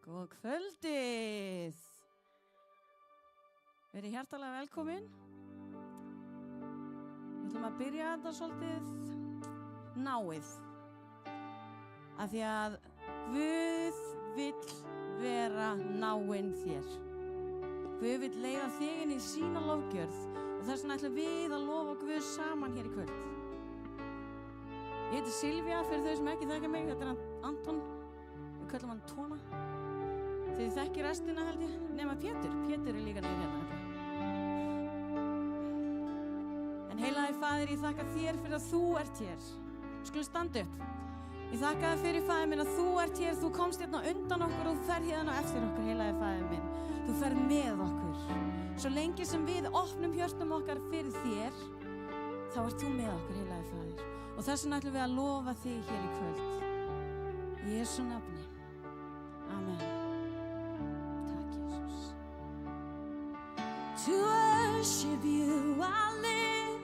Góða kvöldið! Verið hjartalega velkomin. Við ætlum að byrja þetta svolítið náið. Af því að Guð vill vera náinn þér. Guð vill leiða þig inn í sína lofgjörð og þess vegna ætlum við að lofa Guð saman hér í kvöld. Ég heiti Silvía, fyrir þau sem ekki þekkja mig, þetta er Anton. Við köllum hann Tóna. Þið þekki restina held ég, nema Pétur. Pétur er líka niður hérna. En heilagi Faðir, ég þakka þér fyrir að þú ert hér. Skulum standa upp. Ég þakka þér fyrir, Faðir minn, að þú ert hér. Þú komst hérna undan okkur og þú ferð hérna eftir okkur, heilagi Faðir minn. Þú ferð með okkur. Svo lengi sem við opnum hjörtum okkar fyrir þér, þá ert þú með okkur, heilagi Faðir. Og þess vegna ætlum við að lofa þig hér í kvöld. Í Jesú nafni. Amen. To worship you I live,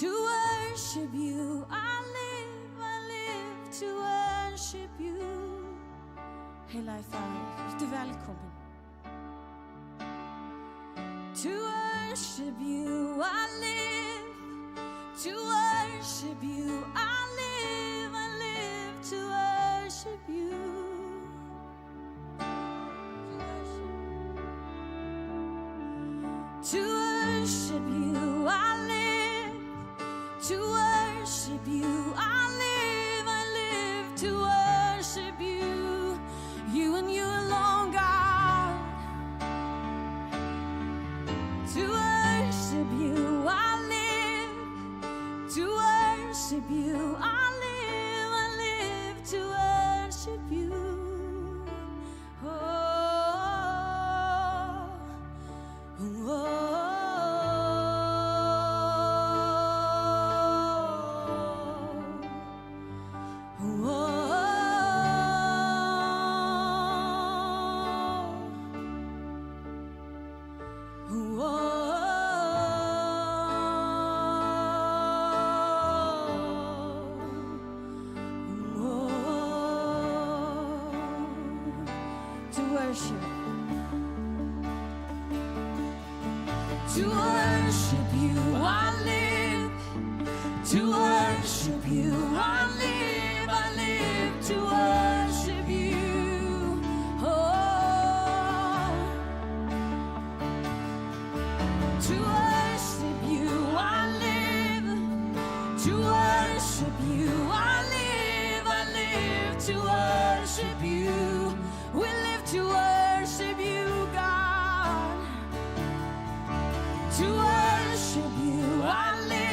to worship you I live to worship you. Heilagi Faðir, ertu velkomin. To worship you I live, to worship you I live to worship you. To worship you I live, to worship you I live to worship you, you and you alone, God. To worship you I live, to worship you I live to worship you. To worship you, I live.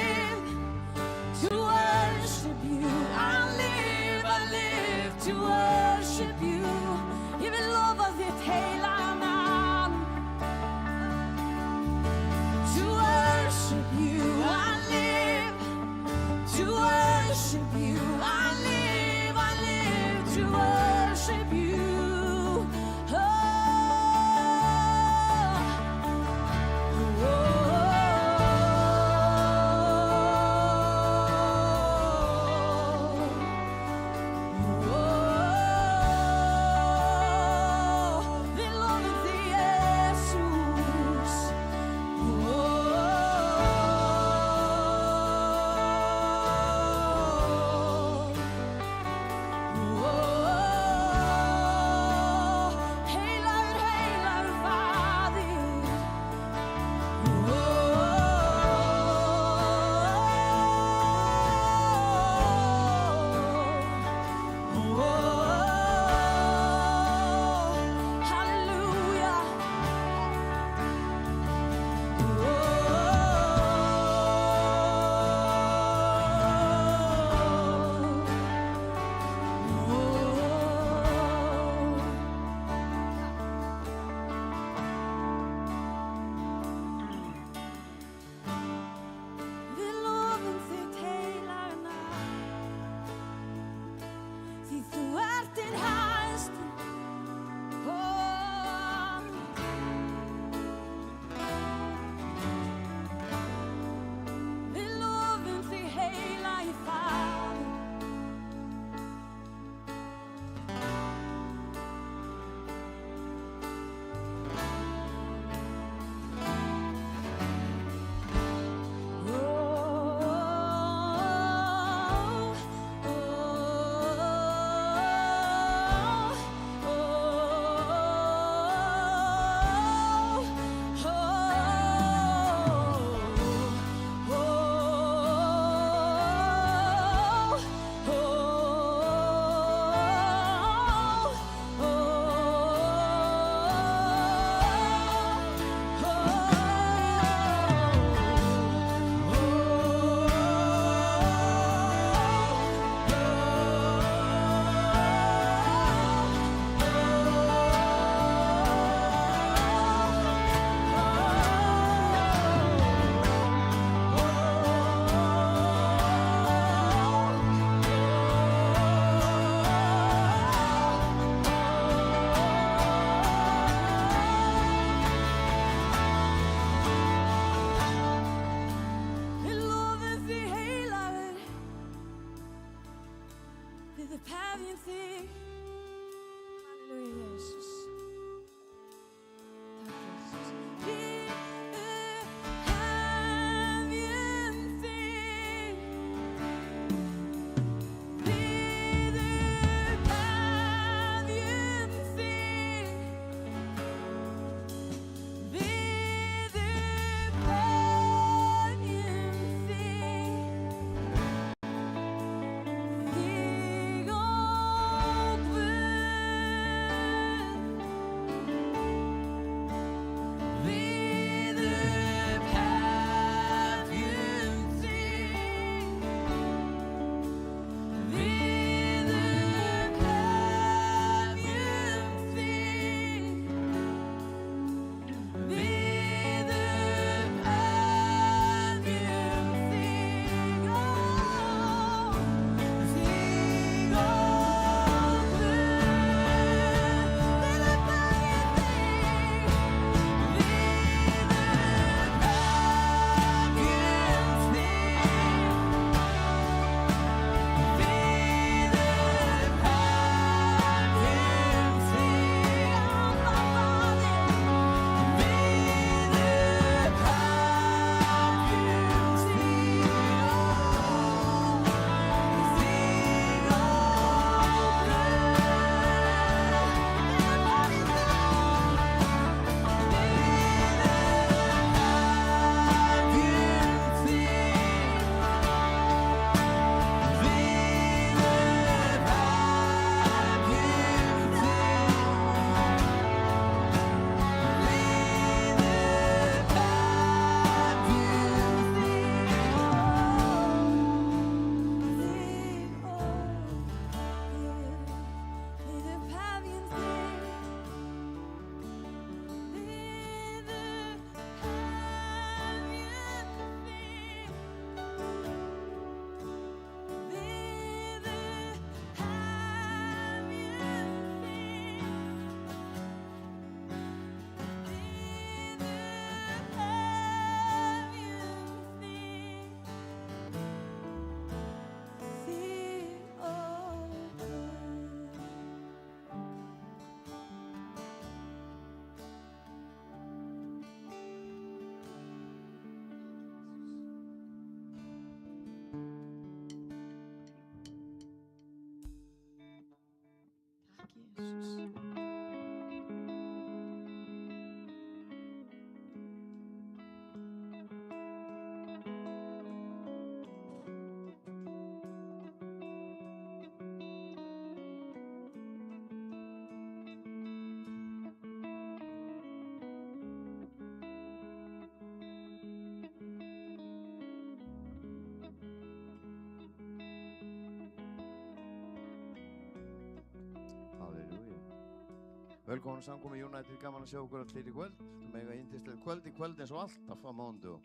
Velkomin samkomi United, gaman að sjá okkur allir í kvöld. Mega yndislegt kvöld í kvöld eins og alltaf á mánudögum.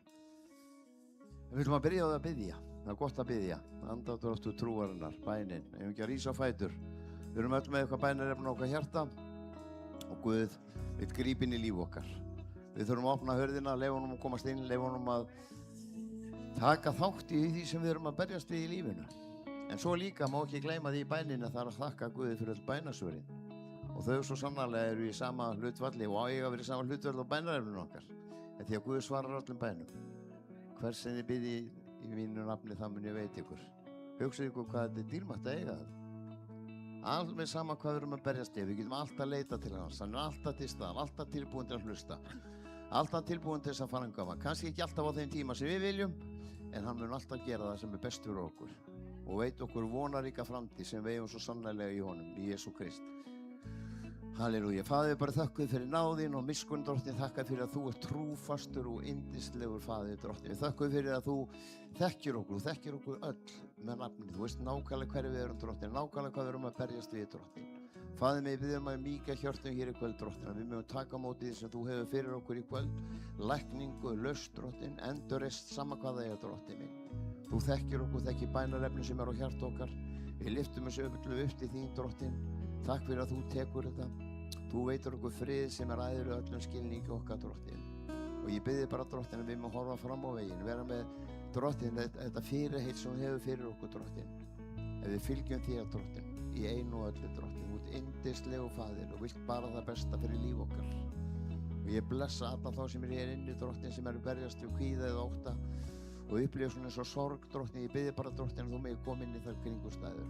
Við viljum að byrja á það að biðja. Það er gott að biðja. Andardráttur trúarinnar, bænin. Eigum ekki að rísa á fætur. Við erum öll með eitthvað bænarefni á okkar hjarta og Guð vill grípa inn í líf okkar. Við þurfum að opna hurðina, leyfa honum að komast inn, leyfa honum að taka þátt í því sem við erum að berjast við í lífinu. En svo líka má ekki gleyma því í bæninni að það er að þakka Guði fyrir öll bænasvörin. Og þau svo sannarlega eru í sama hlutfalli og eiga að vera í sama hlutfalli á bænarefninu okkar. En því að Guð svarar öllum bænum. Hvers sem þið biðjið í mínu nafni, það mun ég veita ykkur. Hugsið ykkur hvað þetta er dýrmætt að eiga það. Alveg sama hvað við erum að berjast í. Við getum alltaf leita til hans. Hann er alltaf til staðar, alltaf tilbúinn til að hlusta. Alltaf tilbúinn til þess að framkvæma. Kannski ekki alltaf á þeim tíma sem við viljum, en hann mun alltaf gera það sem er best fyrir okkur. Og veit okkur vonaríka framtíð sem við eigum svo sannarlega í honum, í Jesú Krist. Halleluja. Faðir, bara þökkuð fyrir náðin og miskunn, Drottinn, þakka fyrir að þú ert trúfastur og yndislegur Faðir, Drottinn. Við þökkuð fyrir að þú þekkir okkur öll með nafni. Þú veist nákvæmlega hverju við erum, Drottinn, nákvæmlega hvað við erum að berjast við, Drottinn. Faðir, við biðjum að mýka hjörtum hér í kvöld, Drottinn, að við mögum taka á móti því sem þú hefur fyrir okkur í kvöld, lækningu, lausn, Drottinn, endurreisn, sama hvað það er, Drottinn minn. Þú þekkir okkur, þekkir bænarefni sem er á hjarta okkar. Við lyftum þessu öllu upp til þín, Drottinn. Takk fyrir að þú tekur þetta. Þú veitir okkur frið sem er æðri öllum skilningi okkar, Drottinn. Og ég bið þig bara, Drottinn, að við má horfa fram á veginn, vera með, Drottinn, þetta fyrirheit sem þú hefur fyrir okkur, Drottinn. Ef við fylgjum þér, Drottinn, í einu og öllu, Drottinn. Þú ert yndislegu Faðir og vilt bara það besta fyrir líf okkar. Og ég blessa alla þá sem er hér inni, Drottinn, sem eru berjast og kvíða eða ótta og upplifa svona eins og sorg, Drottinn. Ég bið þig bara, Drottinn, að þú megi koma inn í þær kringumstæður.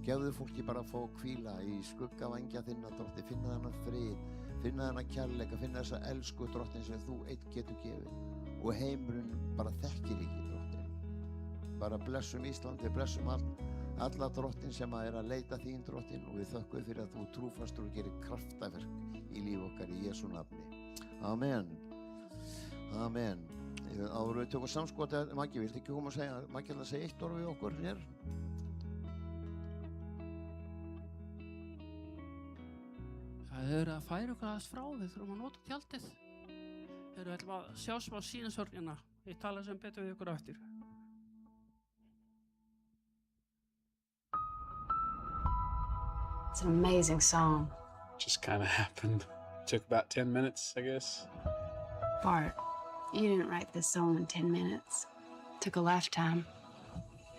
Gefðu fólki bara að fá að hvíla í skugga vængja þinna, Drottinn, finna þennan frið, finna þennan kærleika, finna þessa elsku, Drottinn, sem þú einn getur gefið. Og heimurinn bara þekkir ekki, Drottinn. Bara blessum Íslandi, blessum alla, Drottinn, sem er að leita þín, Drottinn, og við þökkum fyrir að þú trúfastur og gerir kraftaverk í líf okkar í Jesú nafni. Amen. Amen. Áður við tökum samskotið, Maggi, viltu ekki koma að segja, Maggi, að segja eitt orð við okkur hér? Það eru að færa okkur aðeins frá, við þurfum að nota tjaldið. Við ætlum að sjá smá sýnisorgina. Ég tala sem betur við ykkur á eftir. It's an amazing song. Just kind of happened. Took about 10 minutes, I guess. Bart, you didn't write this song in 10 minutes. It took a lifetime.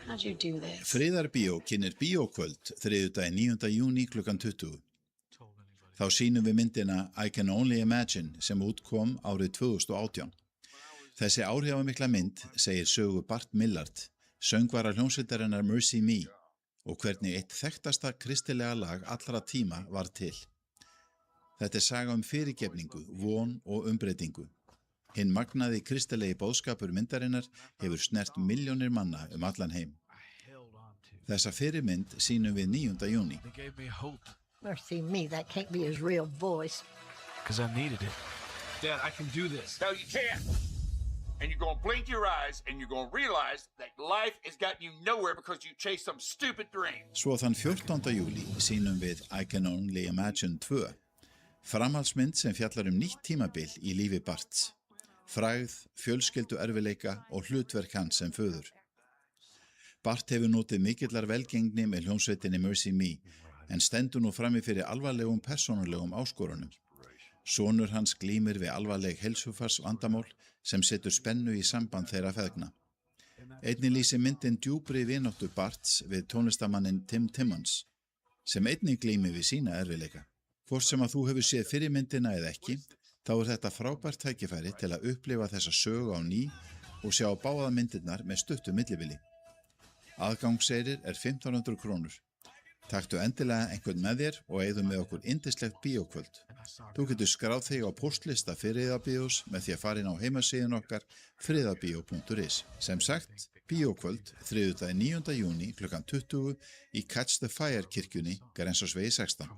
How'd you do this? Friðarbíó kynnir bíókvöld þriðjudaginn 9. júní klukkan 20. Þá sýnum við myndina I Can Only Imagine sem útkom árið 2018. Þessi áhrifamikla mynd segir sögu Bart Millard, söngvara hljómsveitarinnar Mercy Me og hvernig eitt þekktasta kristilega lag allra tíma var til. Þetta er saga fyrirgefningu, von og umbreytingu. Hinn magnaði kristilegi boðskapur myndarinnar hefur snert milljónir manna allan heim. Þessa fyrirmynd sýnum við 9. júní. Mercy me, that can't be his real voice. Because I needed it. Dad, I can do this. No, you can't. And you're going to blink your eyes and you're going to realize that life has gotten you nowhere because you chased some stupid dream. Svo þann 14. júlí sýnum við I Can Only Imagine 2. Framhaldsmynd sem fjallar nýtt tímabil í lífi Barts. Frægð, fjölskyldu erfileika og hlutverk hans sem föður. Bart hefur notið mikillar velgengni með hljómsveitinni Mercy Me, en stendur nú frammi fyrir alvarlegum persónulegum áskorunum. Sonur hans glímir við alvarleg heilsufarsvandamál sem setur spennu í samband þeirra feðgna. Einnig lýsir myndin djúpri vináttu Barts við tónlistarmanninn Tim Timmons, sem einnig glímir við sína erfileika. Hvort sem að þú hefur séð fyrir myndina eða ekki, þá er þetta frábært tækifæri til að upplifa þessa sögu á ný og sjá báða myndirnar með stuttu millibili. Aðgangseyrir er 1500 krónur. Taktu endilega einhvern með þér og eigðu með okkur yndislegt bíókvöld. Þú getur skráð þig á póstlista Friðarbíós með því að fara inn á heimasíðun okkar friðarbíó.is. Sem sagt, bíókvöld þriðjudaginn 9. júní klukkan 20 í Catch the Fire kirkjunni, Grensásvegi 16.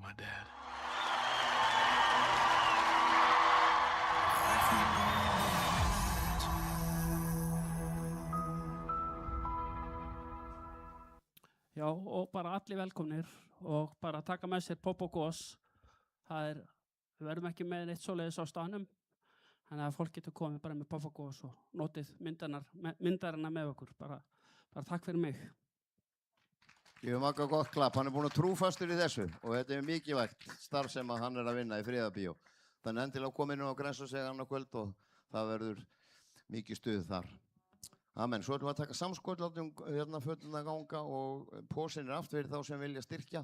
Já, og bara allir velkomnir og bara taka með sér popp og gos. Það er Við verðum ekki með neitt svoleiðis á staðnum, þannig að fólk getur komið bara með pappagós og notið myndarina með okkur. Bara takk fyrir mig. Gefum Magga gott klapp, hann búinn að trúfastur í þessu og þetta mikilvægt starf sem að hann að vinna í Friðarbíó. Þannig endilega koma inn á Grensásveg annað kvöld og það verður mikið stuð þar. Amen. Svo ætlum við að taka samskot, látum fötuna ganga og pósinn aftur fyrir þá sem vilja styrkja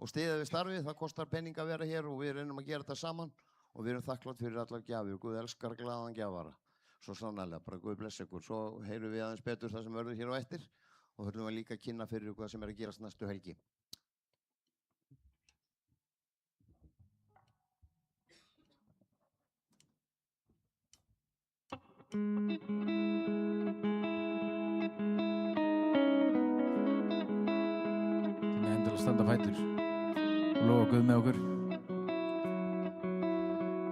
og styðja við starfið. Það kostar penning að vera hér og við reynum að gera þetta saman og við erum þakklátt fyrir allar gjafir. Guð elskar glaðan gjafara. Svo sannarlega, bara Guð bless ykkur. Svo heyrum við aðeins betur það sem verður hér á eftir. Og höfum við líka kynna fyrir ykkur sem að gerast næstu helgi. Þannig endilega standa fætur og lofa Guð með okkur.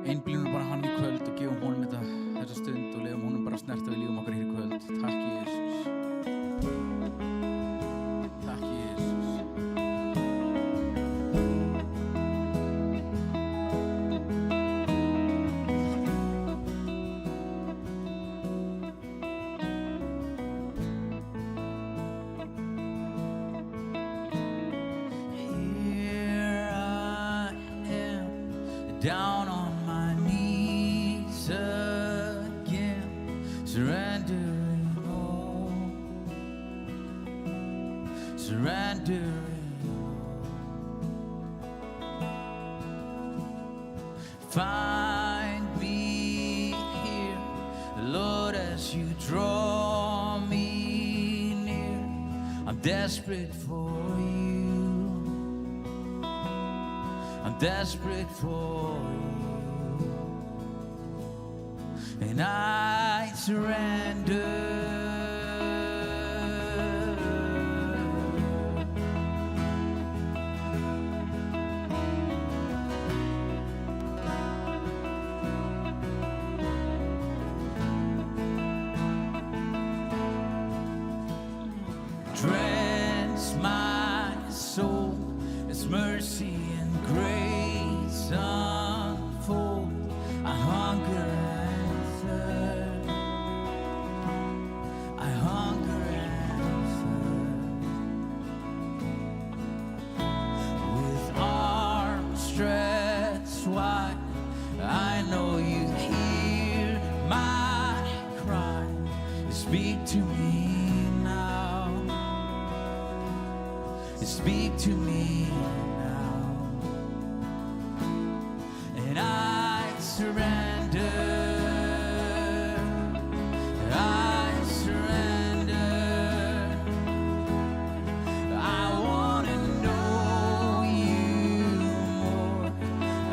Einblínum bara hann í kvöld og gefum honum þessa stund og lefum honum bara snerta við lífum okkar hér í kvöld. Takk Jesús. Down on my knees again, surrendering all, surrendering all. Find me here, Lord, as you draw me near. I'm desperate for you. I'm desperate for you, and I surrender. Drench my soul as mercy and grace unfold. I hunger and thirst. I hunger and thirst. With arms stretched wide, I know you hear my cry. Speak to me now. Speak to me now. And I surrender. I surrender. I want to know you more.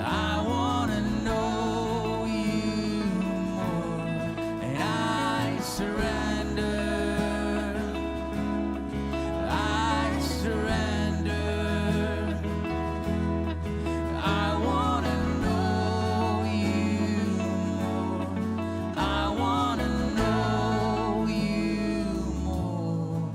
I want to know you more. And I surrender. I surrender. I want to know you more. I want to know you more.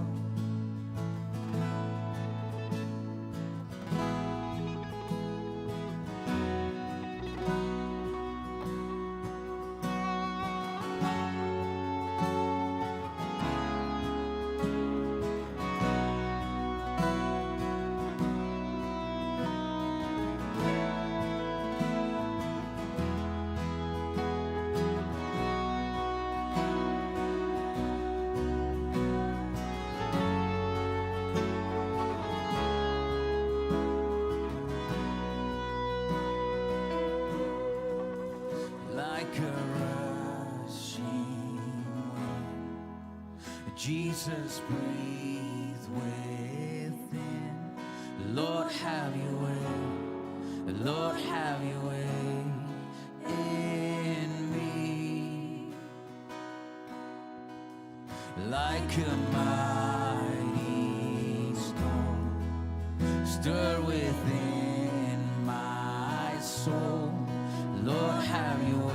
Like a rushing wind, Jesus, breathe within. Lord, have your way. Lord, have your way in me. Like a mighty storm, stir within my soul. Lord, have your way.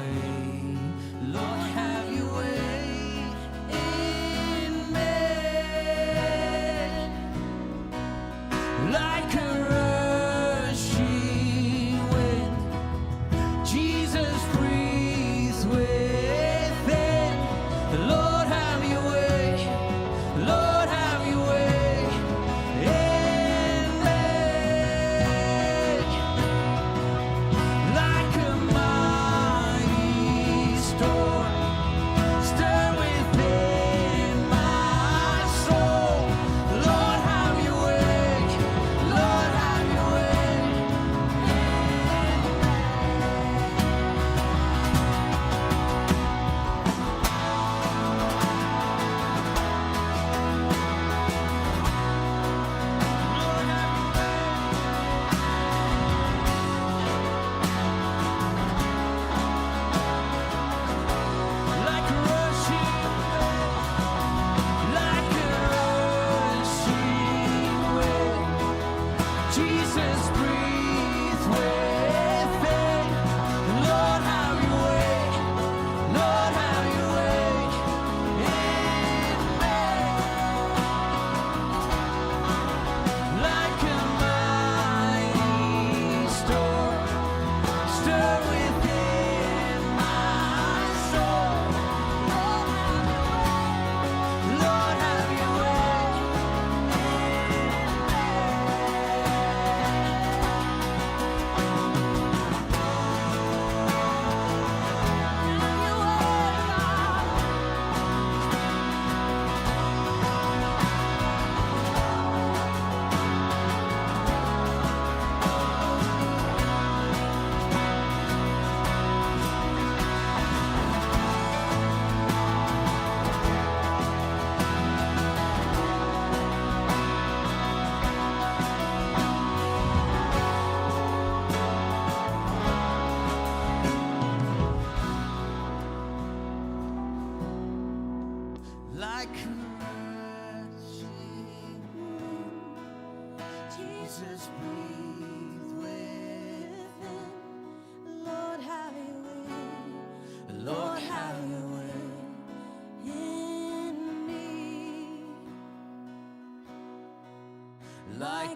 Lord, have your way in me. Like a rushing wind,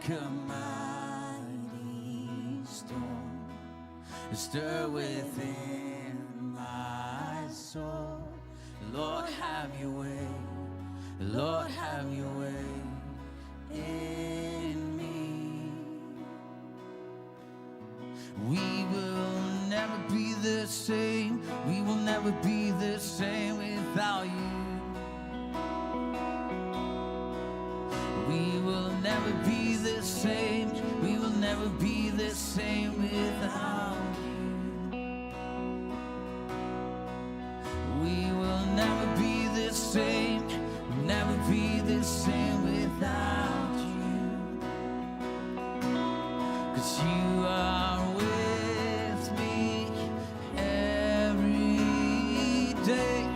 like a mighty storm. Stir within my soul. Lord, have your way. Lord, have your way in me. We will never be the same. We will never be the same without you. We will never be the same. We will never be the same without you. We will never be the same. Never be the same without you. 'Cause you are with me every day.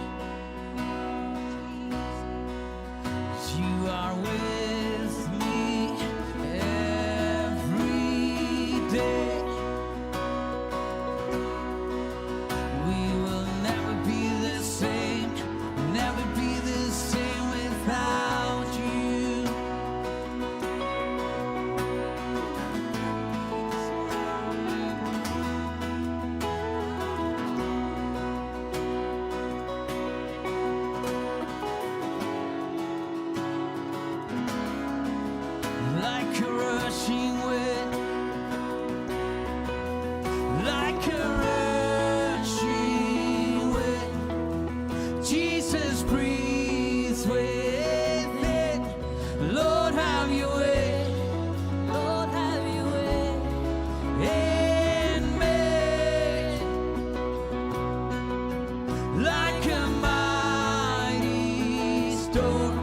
'Cause you are with me every day. We will never be the same. Never be the same without you. Like a rushing wind, like a rushing wind, Jesus breathes within. Lord, have your way. Lord, have your way in me. Like a mighty storm,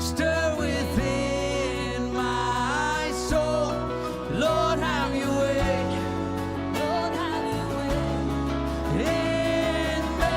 stir within my soul. Lord, have your way. Lord, have your way in me.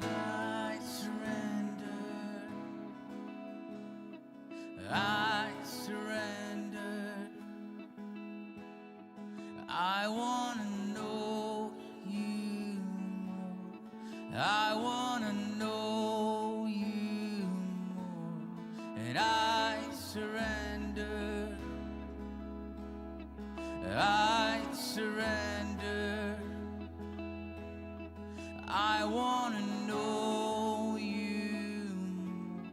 I surrender. I surrender. I want to know you more. I want to know you more. And I surrender. I surrender. I want to know you more.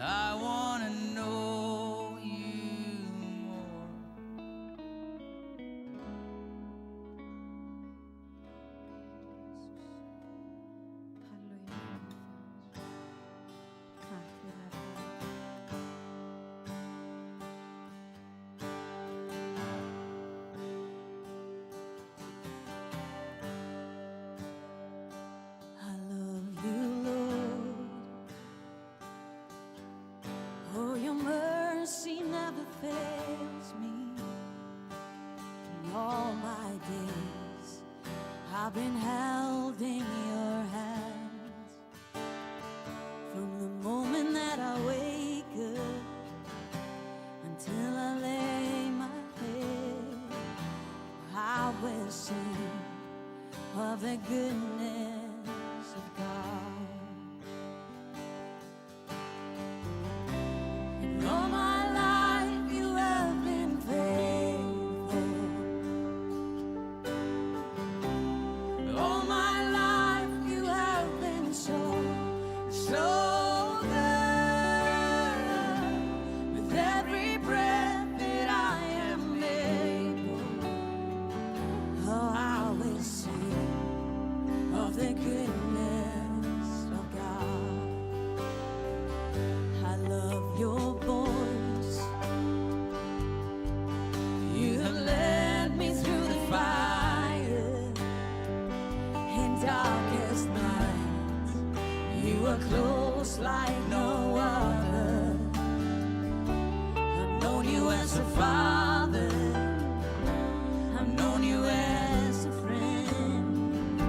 I want to know you more. Takk fyrir þetta. I love You are close like no other. I've known you as a father. I've known you as a friend.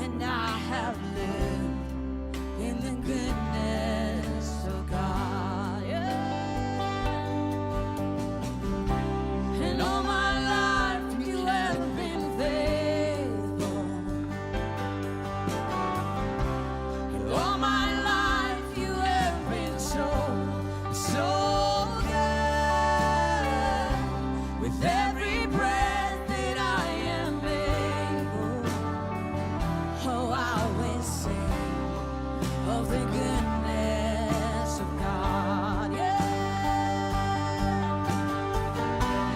And I have lived in the goodness of God. Yeah. And all my life you have been faithful. And all my life you have been so good. With every breath that I am able, oh, I will sing of the goodness of God. Yeah.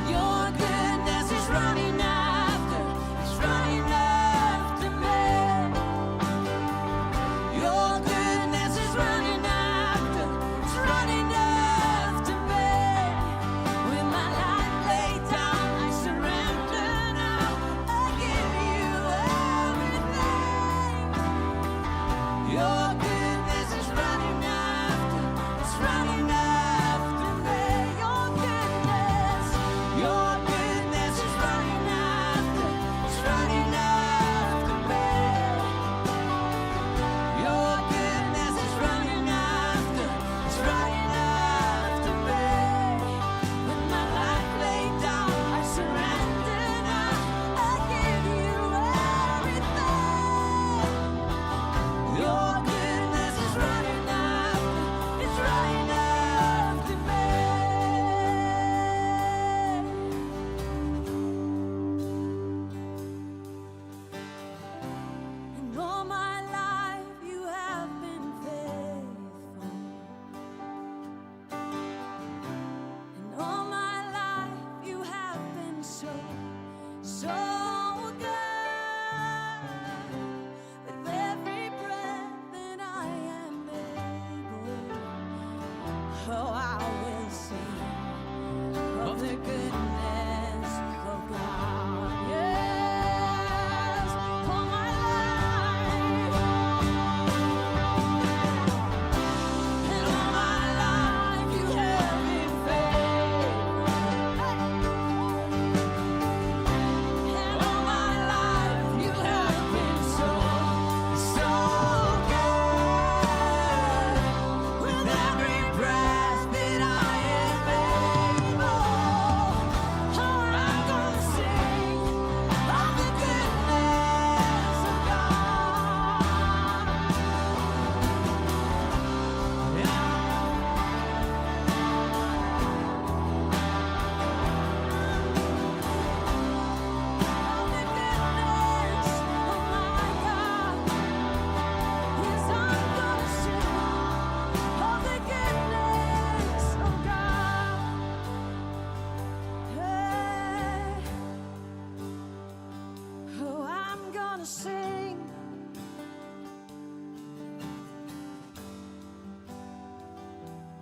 Your goodness is running after me. Your goodness is running after me. With my life laid down, I surrender now. I give you everything. Your goodness is running after me. Your goodness is running after me. Your goodness is running after me. With my life laid down, I surrender now. I give you everything. Your goodness is running after me. And all my life you have been faithful. And all my life you have been so good. With every breath that I am able, oh, I will sing of the goodness of God. Yes, all my life. And all my life you have been faithful. And all my life you have been so good. With every breath that I am able, oh, I'm gonna sing of the goodness of God. Sing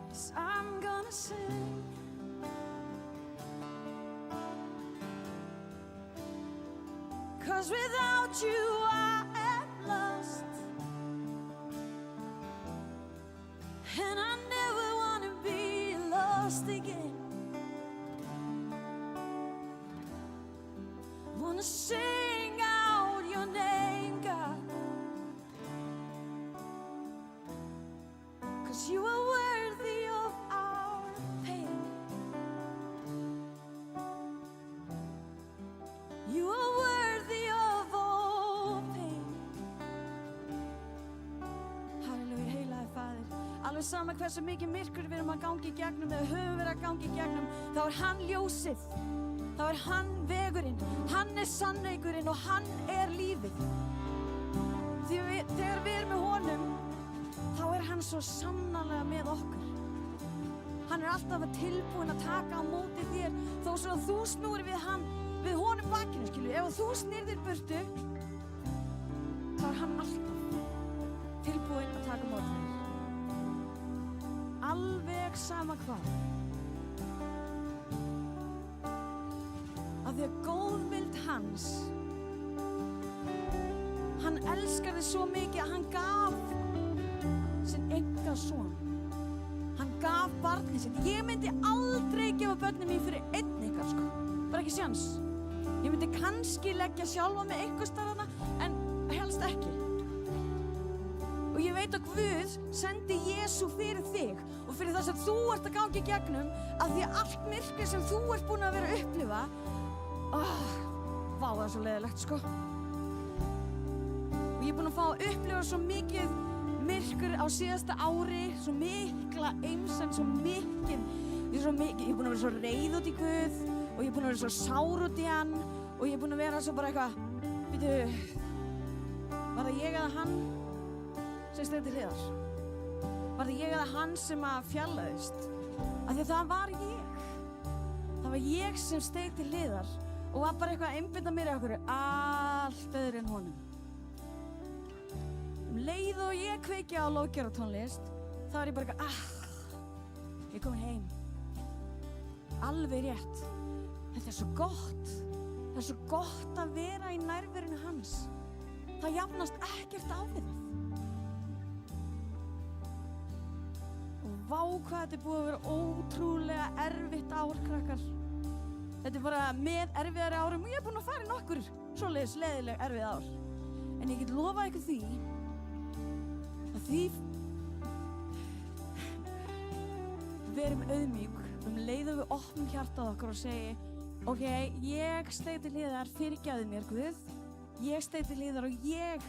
yes, I'm gonna sing. Cause without you I am lost, and I never wanna be lost again. Wanna sing out your name, God, cause you are worthy of our pain. You are worthy of all pain. Halleluja, heilaði Faðir. Alveg sama hversu mikið myrkur við erum að gangi í gegnum eða höfum verið að gangi í gegnum, þá er hann ljósið. Þá er hann vegurinn, hann er sannleikurinn og hann er lífið. Þegar við erum með honum, þá er hann svo sannarlega með okkur. Hann er alltaf tilbúinn að taka á móti þér, þó svo að þú snúrir við honum bakinu, skilur. Ef þú snýrðir burtu, þá er hann alltaf tilbúinn að taka á móti þér. Alveg sama hvað. Af því að góðvild hans, hann elskar þig svo mikið að hann gaf barnið sitt. Ég myndi aldrei gefa börnin mín fyrir einn ykkar, sko. Bara ekki sjans. Ég myndi kannski leggja sjálfa mig einhvers staðar þarna, en helst ekki. Og ég veit að Guð sendi Jesú fyrir þig og fyrir það sem þú ert að ganga í gegnum, af því að allt myrkrið sem þú ert búin að vera að upplifa, vá, það er svo leiðilegt, sko. Og ég er búin að fá að upplifa svo mikið myrkur á síðasta ári, svo mikla einsemd, svo mikið, ég er búin að vera svo reið út í Guð og ég er búin að vera svo sár út í hann og ég er búin að vera svo bara eitthvað, býtu, var það ég eða hann sem steig til hliðar? Var það ég eða hann sem að fjarlæðist? Af því að það var ég. Það var ég sem steig til hliðar og var bara eitthvað að einbeita mér eitthvað allt öðru en honum. Leið og ég kveiki á lóðgjörðartónlist, þá er ég bara eitthvað, ég er komin heim. Alveg rétt. Þetta er svo gott. Það er svo gott að vera í nærverinu hans. Það jafnast ekkert á við það. Og vá hvað þetta er búið að vera ótrúlega erfitt ár, krakkar. Þetta er bara með erfiðari árum og ég er búin að fara í nokkur svoleiðis leiðileg erfið ár. En ég get lofað ykkur því verum auðmjúk leið og við opnum hjartað okkar og segi ok, ég steig til hliðar, fyrirgefðu mér Guð, ég steig til hliðar og ég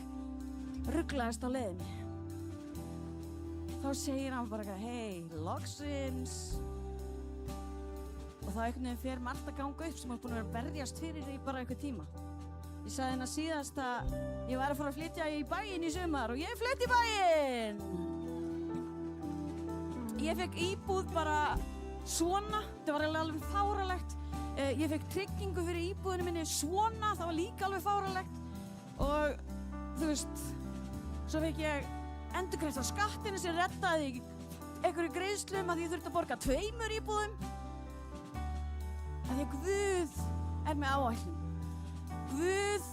ruglaðist á leiðinni. Þá segir hann bara hei, loksins. Og þá einhvern veginn fer margt að ganga upp sem er búin að vera að berjast fyrir í bara einhver tíma. Ég sagði hérna síðast að ég væri að fara að flytja í bæinn í sumar og ég flytt í bæinn! Ég fekk íbúð bara svona, það var alveg fáralegt. Ég fekk tryggingu fyrir íbúðinu minni svona, það var líka alveg fáralegt. Og þú veist, svo fekk ég endurgreitt á skattinu sem reddaði einhverju greiðslum að ég þurfti að borga 2 íbúðum. Af því að Guð er með áætlun. Guð,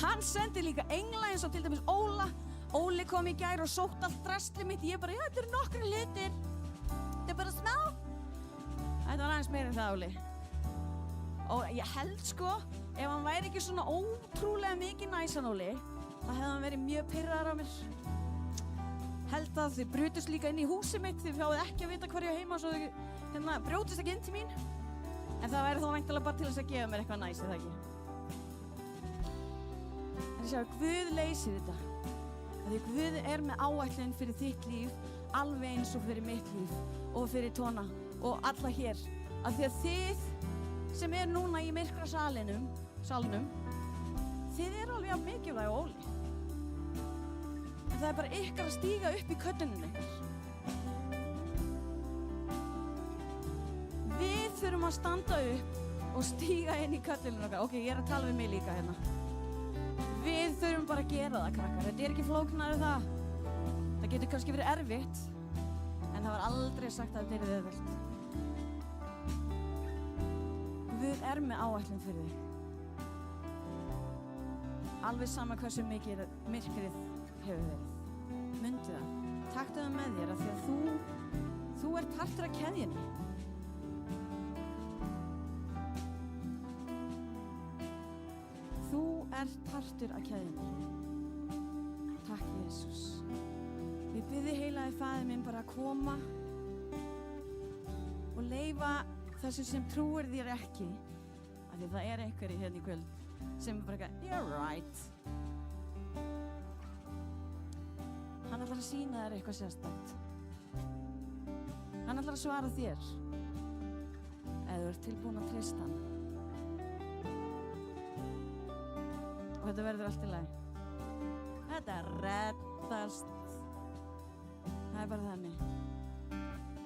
hann sendi líka engla eins og til dæmis Óla. Óli kom í gær og sótt allt drastlið mitt. Ég bara, já, þetta eru nokkrir hlutir. Þetta er bara smá. Þetta var aðeins meira en það, Óli. Og ég held sko, ef hann væri ekki svona ótrúlega mikið næsan, Óli, þá hefði hann verið mjög pirraður á mér. Held að þið brutust líka inn í húsið mitt, þið fáið ekki að vita hvar ég á heima, svo þið brjótist ekki inn til mín. En það væri þó væntanlega bara til þess að gefa mér eitthvað næs, eða ekki? En sjá, Guð leysir þetta. Því Guð er með áætlun fyrir þitt líf, alveg eins og fyrir mitt líf og fyrir Tóna og alla hér. Af því að þið sem er núna í myrkra salnum, þið eru alveg jafn mikilvæg og Óli. En það er bara ykkar að stíga upp í köllunin ykkar. Við þurfum að standa upp og stíga inn í köllunin okkar. Ok, ég er að tala við mig líka hérna. Við þurfum bara að gera það, krakkar. Þetta er ekki flóknara það. Það getur kannski verið erfitt, en það var aldrei sagt að þetta er auðvelt. Guð er með áætlun fyrir þig. Alveg sama hversu mikið myrkrið hefur verið. Mundu það. Taktu það með þér af því að þú ert partur af keðjunni. Þú ert partur af keðjunni. Takk, Jesús. Við biðjum heilaði Faðir minn bara að koma og leyfa þessu sem trúir þér ekki, af því það er einhverjir hérna í kvöld sem bara ekki, you're right. Hann ætlar að sýna þér eitthvað sérstakt. Hann ætlar að svara þér ef þú ert tilbúin að treysta hann. Og þetta verður allt í lagi. Þetta reddast. Það er bara þannig.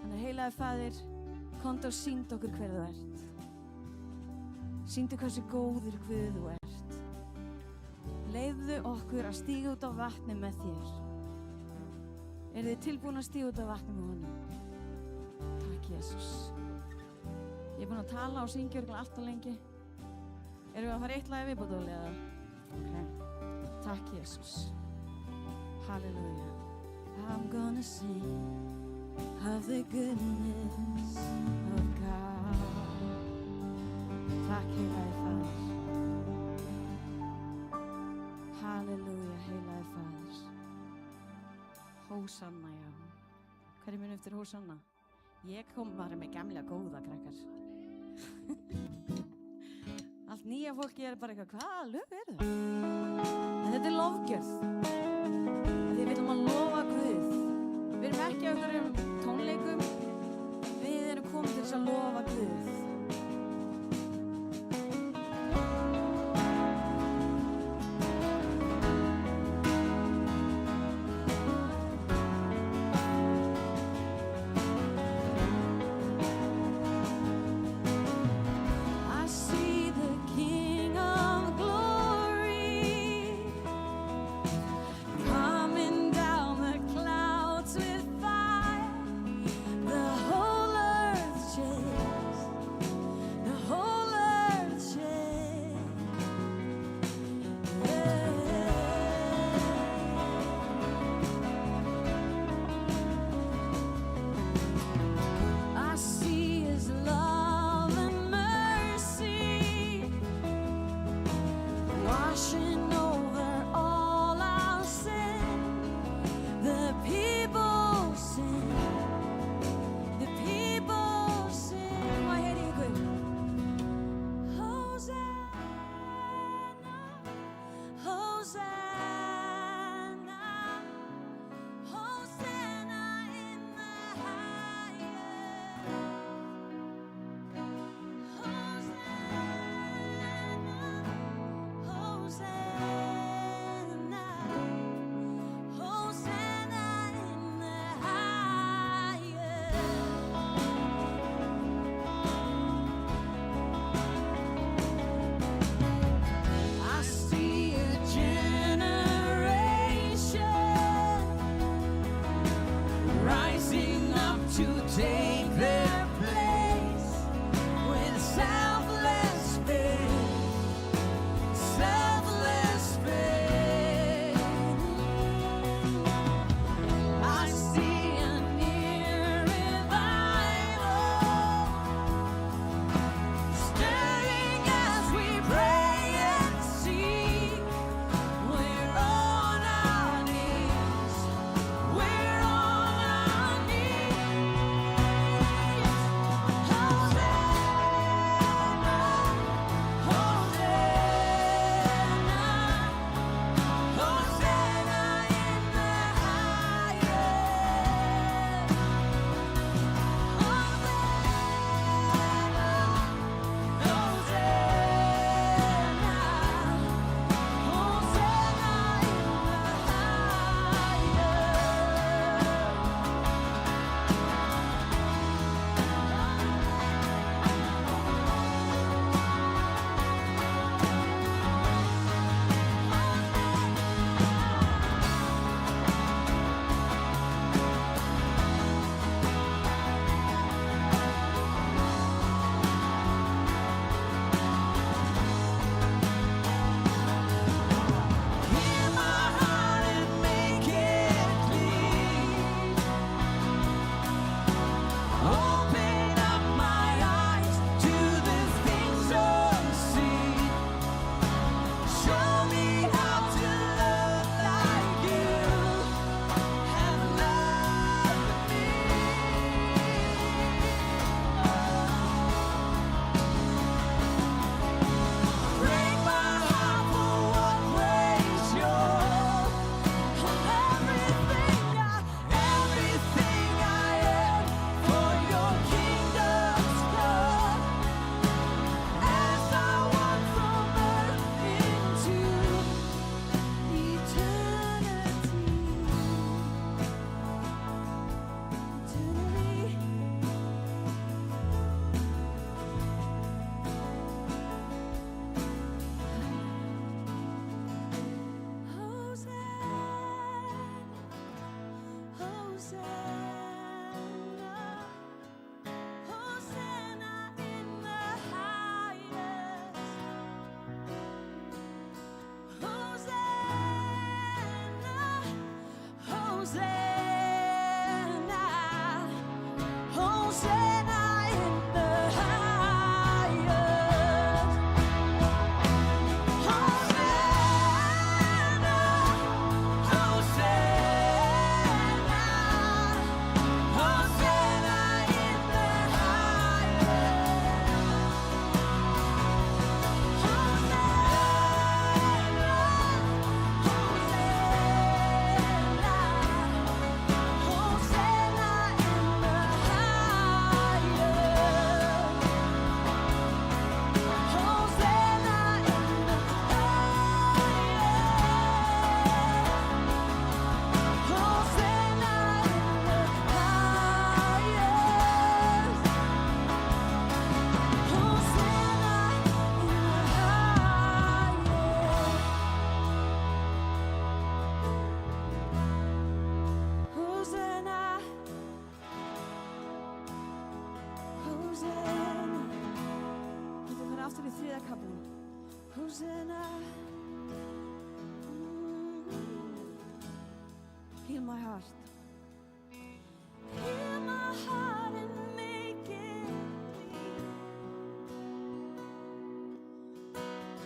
Þannig heilaði Faðir, komdu og sýndu okkur hver þú ert. Sýndu hversu góður Guð þú ert. Leyfðu okkur að stíga út á vatni með þér. Eru þið tilbúin að stíga út á vatni með honum? Takk, Jesús. Ég er búin að tala og syngja örugglega allt of lengi. Erum við að fara eitt lag í viðbót, Óli, eða? Ok. Takk, Jesús. Halleluja. I'm gonna sing of the goodness of God. Takk heilagi Faðir. Halleluja, heilagi Faðir. Hósanna, já. Hverju mun eftir Hósanna? Ég kom bara með gamla góða, krakkar. Allt nýja fólki bara eitthvað, hvaða lög það? En þetta lofgjörð. Því við viljum að lofa Guð. Við erum ekki á einhverjum tónleikum. Við erum komin til þess að lofa Guð. Hosanna, Heal my heart. Heal my heart and make it clean.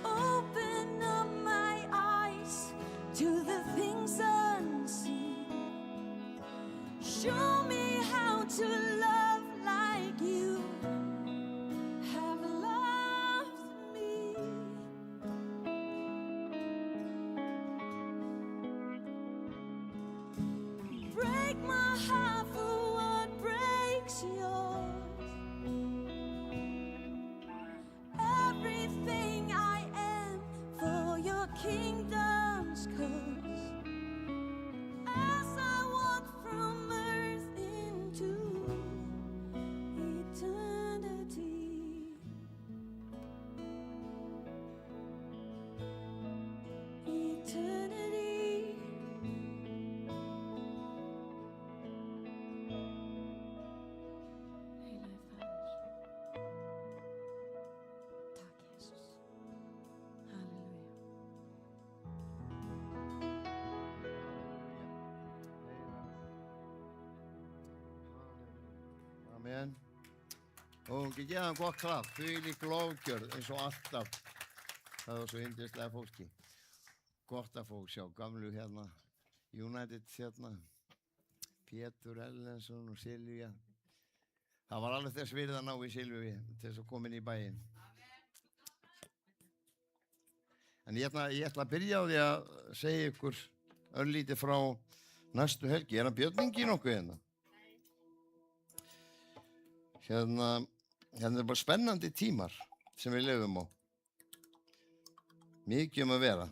Open up my eyes to the things unseen. Show me how to love like you have loved me. Break my heart for what breaks yours. Everything I am for your kingdom's cause. As I walk from earth into eternity. Eternity. Heilige Vader. Tack Jesus. Halleluja. Amen. Og ekki gefa hann gott klapp, þvílík lofgjörð eins og alltaf. Það var svo yndislega fólki. Gott að fólk sjá gamlu hérna, United hérna, Pétur Ellensson og Silvía. Það var alveg þess virði að ná í Silvíu til þess að koma inn í bæinn. En ég ætla að byrja á því að segja ykkur örlítið frá næstu helgi. Er hann Björn Ingi nokkuð hérna? Hérna er bara spennandi tímar sem við lifum á. Mikið að vera.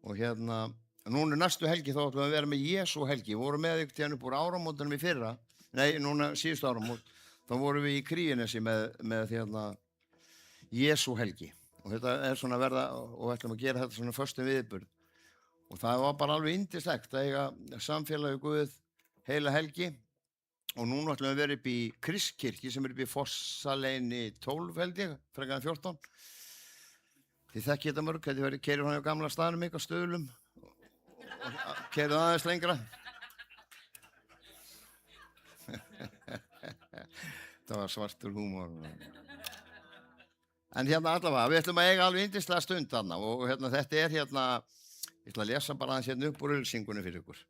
Og núna næstu helgi þá ætlum við að vera með Jesú helgi. Við vorum með ykkur upp úr áramótunum í fyrra. Nei, núna síðustu áramót. Þá vorum við í Kríunesi með Jesú helgi. Og þetta er svona verða, og ætlum að gera þetta svona föstum viðburð. Og það var bara alveg yndislegt að eiga samfélagi Guð heila helgi. Og núna ætlum við að vera upp í Kristkirkju sem upp í Fossaleyni 12 held ég, frekar en 14. Þið þekkið þetta mörg, þetta verið keyrið hann á gamla staðnum ykkur stöðlum. Keyrið aðeins lengra. Það var svartur húmor. En allavega, við ætlum að eiga alveg yndislega stund þarna og þetta er ég ætla að lesa bara aðeins upp úr auglýsingunni fyrir ykkur.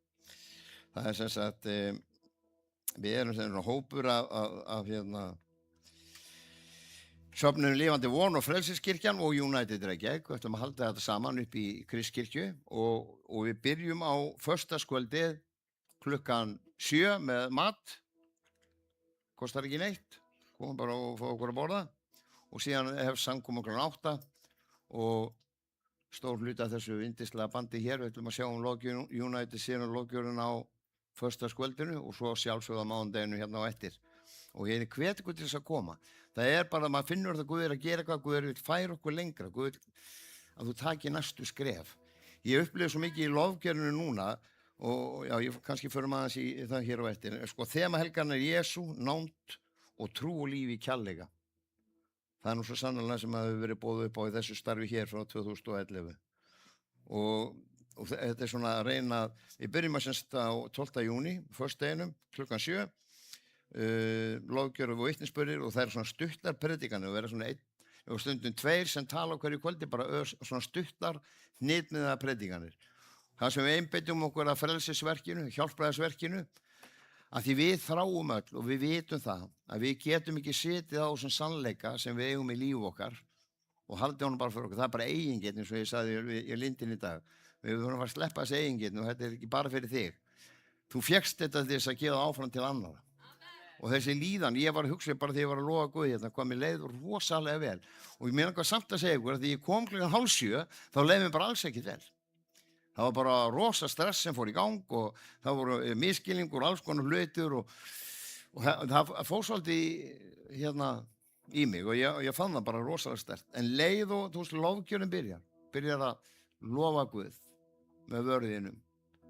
Það er sem sagt, við erum svona hópur af Söfnum Lifandi von og Frelsiskirkjan og United Reykjavík. Við ætlum að halda þetta saman upp í Kristkirkju og við byrjum á föstudagskvöldið klukkan 7 með mat. Kostar ekki neitt. Komum bara og fá okkur að borða. Og síðan hefst samkoma klukkan 8 og stór hluti af þessu yndislega bandi hér. Við ætlum að sjá United síðan lokjörun á föstudagskvöldinu og svo sjálfsögðu á mánudaginu hérna á eftir. Og ég hvet ykkur til þess að koma. Það er bara að maður finnur það Guð er að gera eitthvað, Guð er að færa okkur lengra, Guð er að þú taki næstu skref. Ég upplifði svo mikið í lofgjörinu núna og já, ég kannski förum aðeins í það hér á eftir. Sko, þema helgarnar er Jesú, nánd og trú og líf í kærleika. Það er nú svo sannarlega sem hefur verið boðið upp á í þessu starfi hér frá 2011. Og og þetta svona að reyna, við byrjum að semst á 12. júní, föstudeginum, klukkan 7, löggjörð og vitnisburðir og það svona stuttar predikanir og vera svona og stundum 2 sem tala á hverju kvöldi, bara svona stuttar hnitmiða predikanir. Það sem við einbeitum okkur að frelsisverkinu, hjálpræðisverkinu, að því við þráum öll og við vitum það að við getum ekki setið á þessum sannleika sem við eigum í líf okkar og haldið honum bara fyrir okkur. Það bara eigingirni, eins og ég sagði í Lindin í dag. Við vorum að sleppa þessi eigingirni og þetta ekki bara fyrir þig. Þú fékkst þetta til þess að gefa áfram til annara. Og þessi líðan, ég var að hugsa bara þegar ég var að lofa Guði hérna, hvað mér leið rosalega vel. Og ég meina hvað samt að segja ykkur, að því ég kom klukkan 6:30, þá leið mér bara alls ekki vel. Það var bara rosa stress sem fór í gang og það voru misskilningur og alls konar hlutur og það fór svolítið hérna í mig og ég fann það bara rosalega sterkt. En leið og, þú veist, lofgjörnin byrjar að lofa Guð með vörðinum,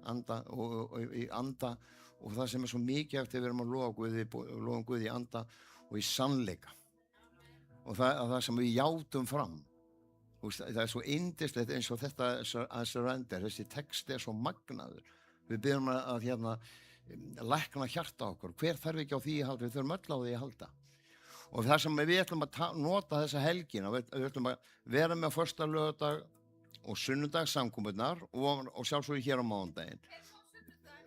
anda og í anda og það sem svo mikið eftir við erum að lofa Guð í anda og í sannleika. Og það sem við játum fram. Það svo yndislegt eins og þetta að surrender, þessi texti svo magnaður. Við byrjum að hérna lækna hjarta okkur. Hver þarf ekki á því að halda? Við þurfum öll á því að halda. Og það sem við ætlum að nota þessa helgina, við ætlum að vera með fyrsta laugardag og sunnudag samkomurnar og sjálfsögðu hér á mánudaginn.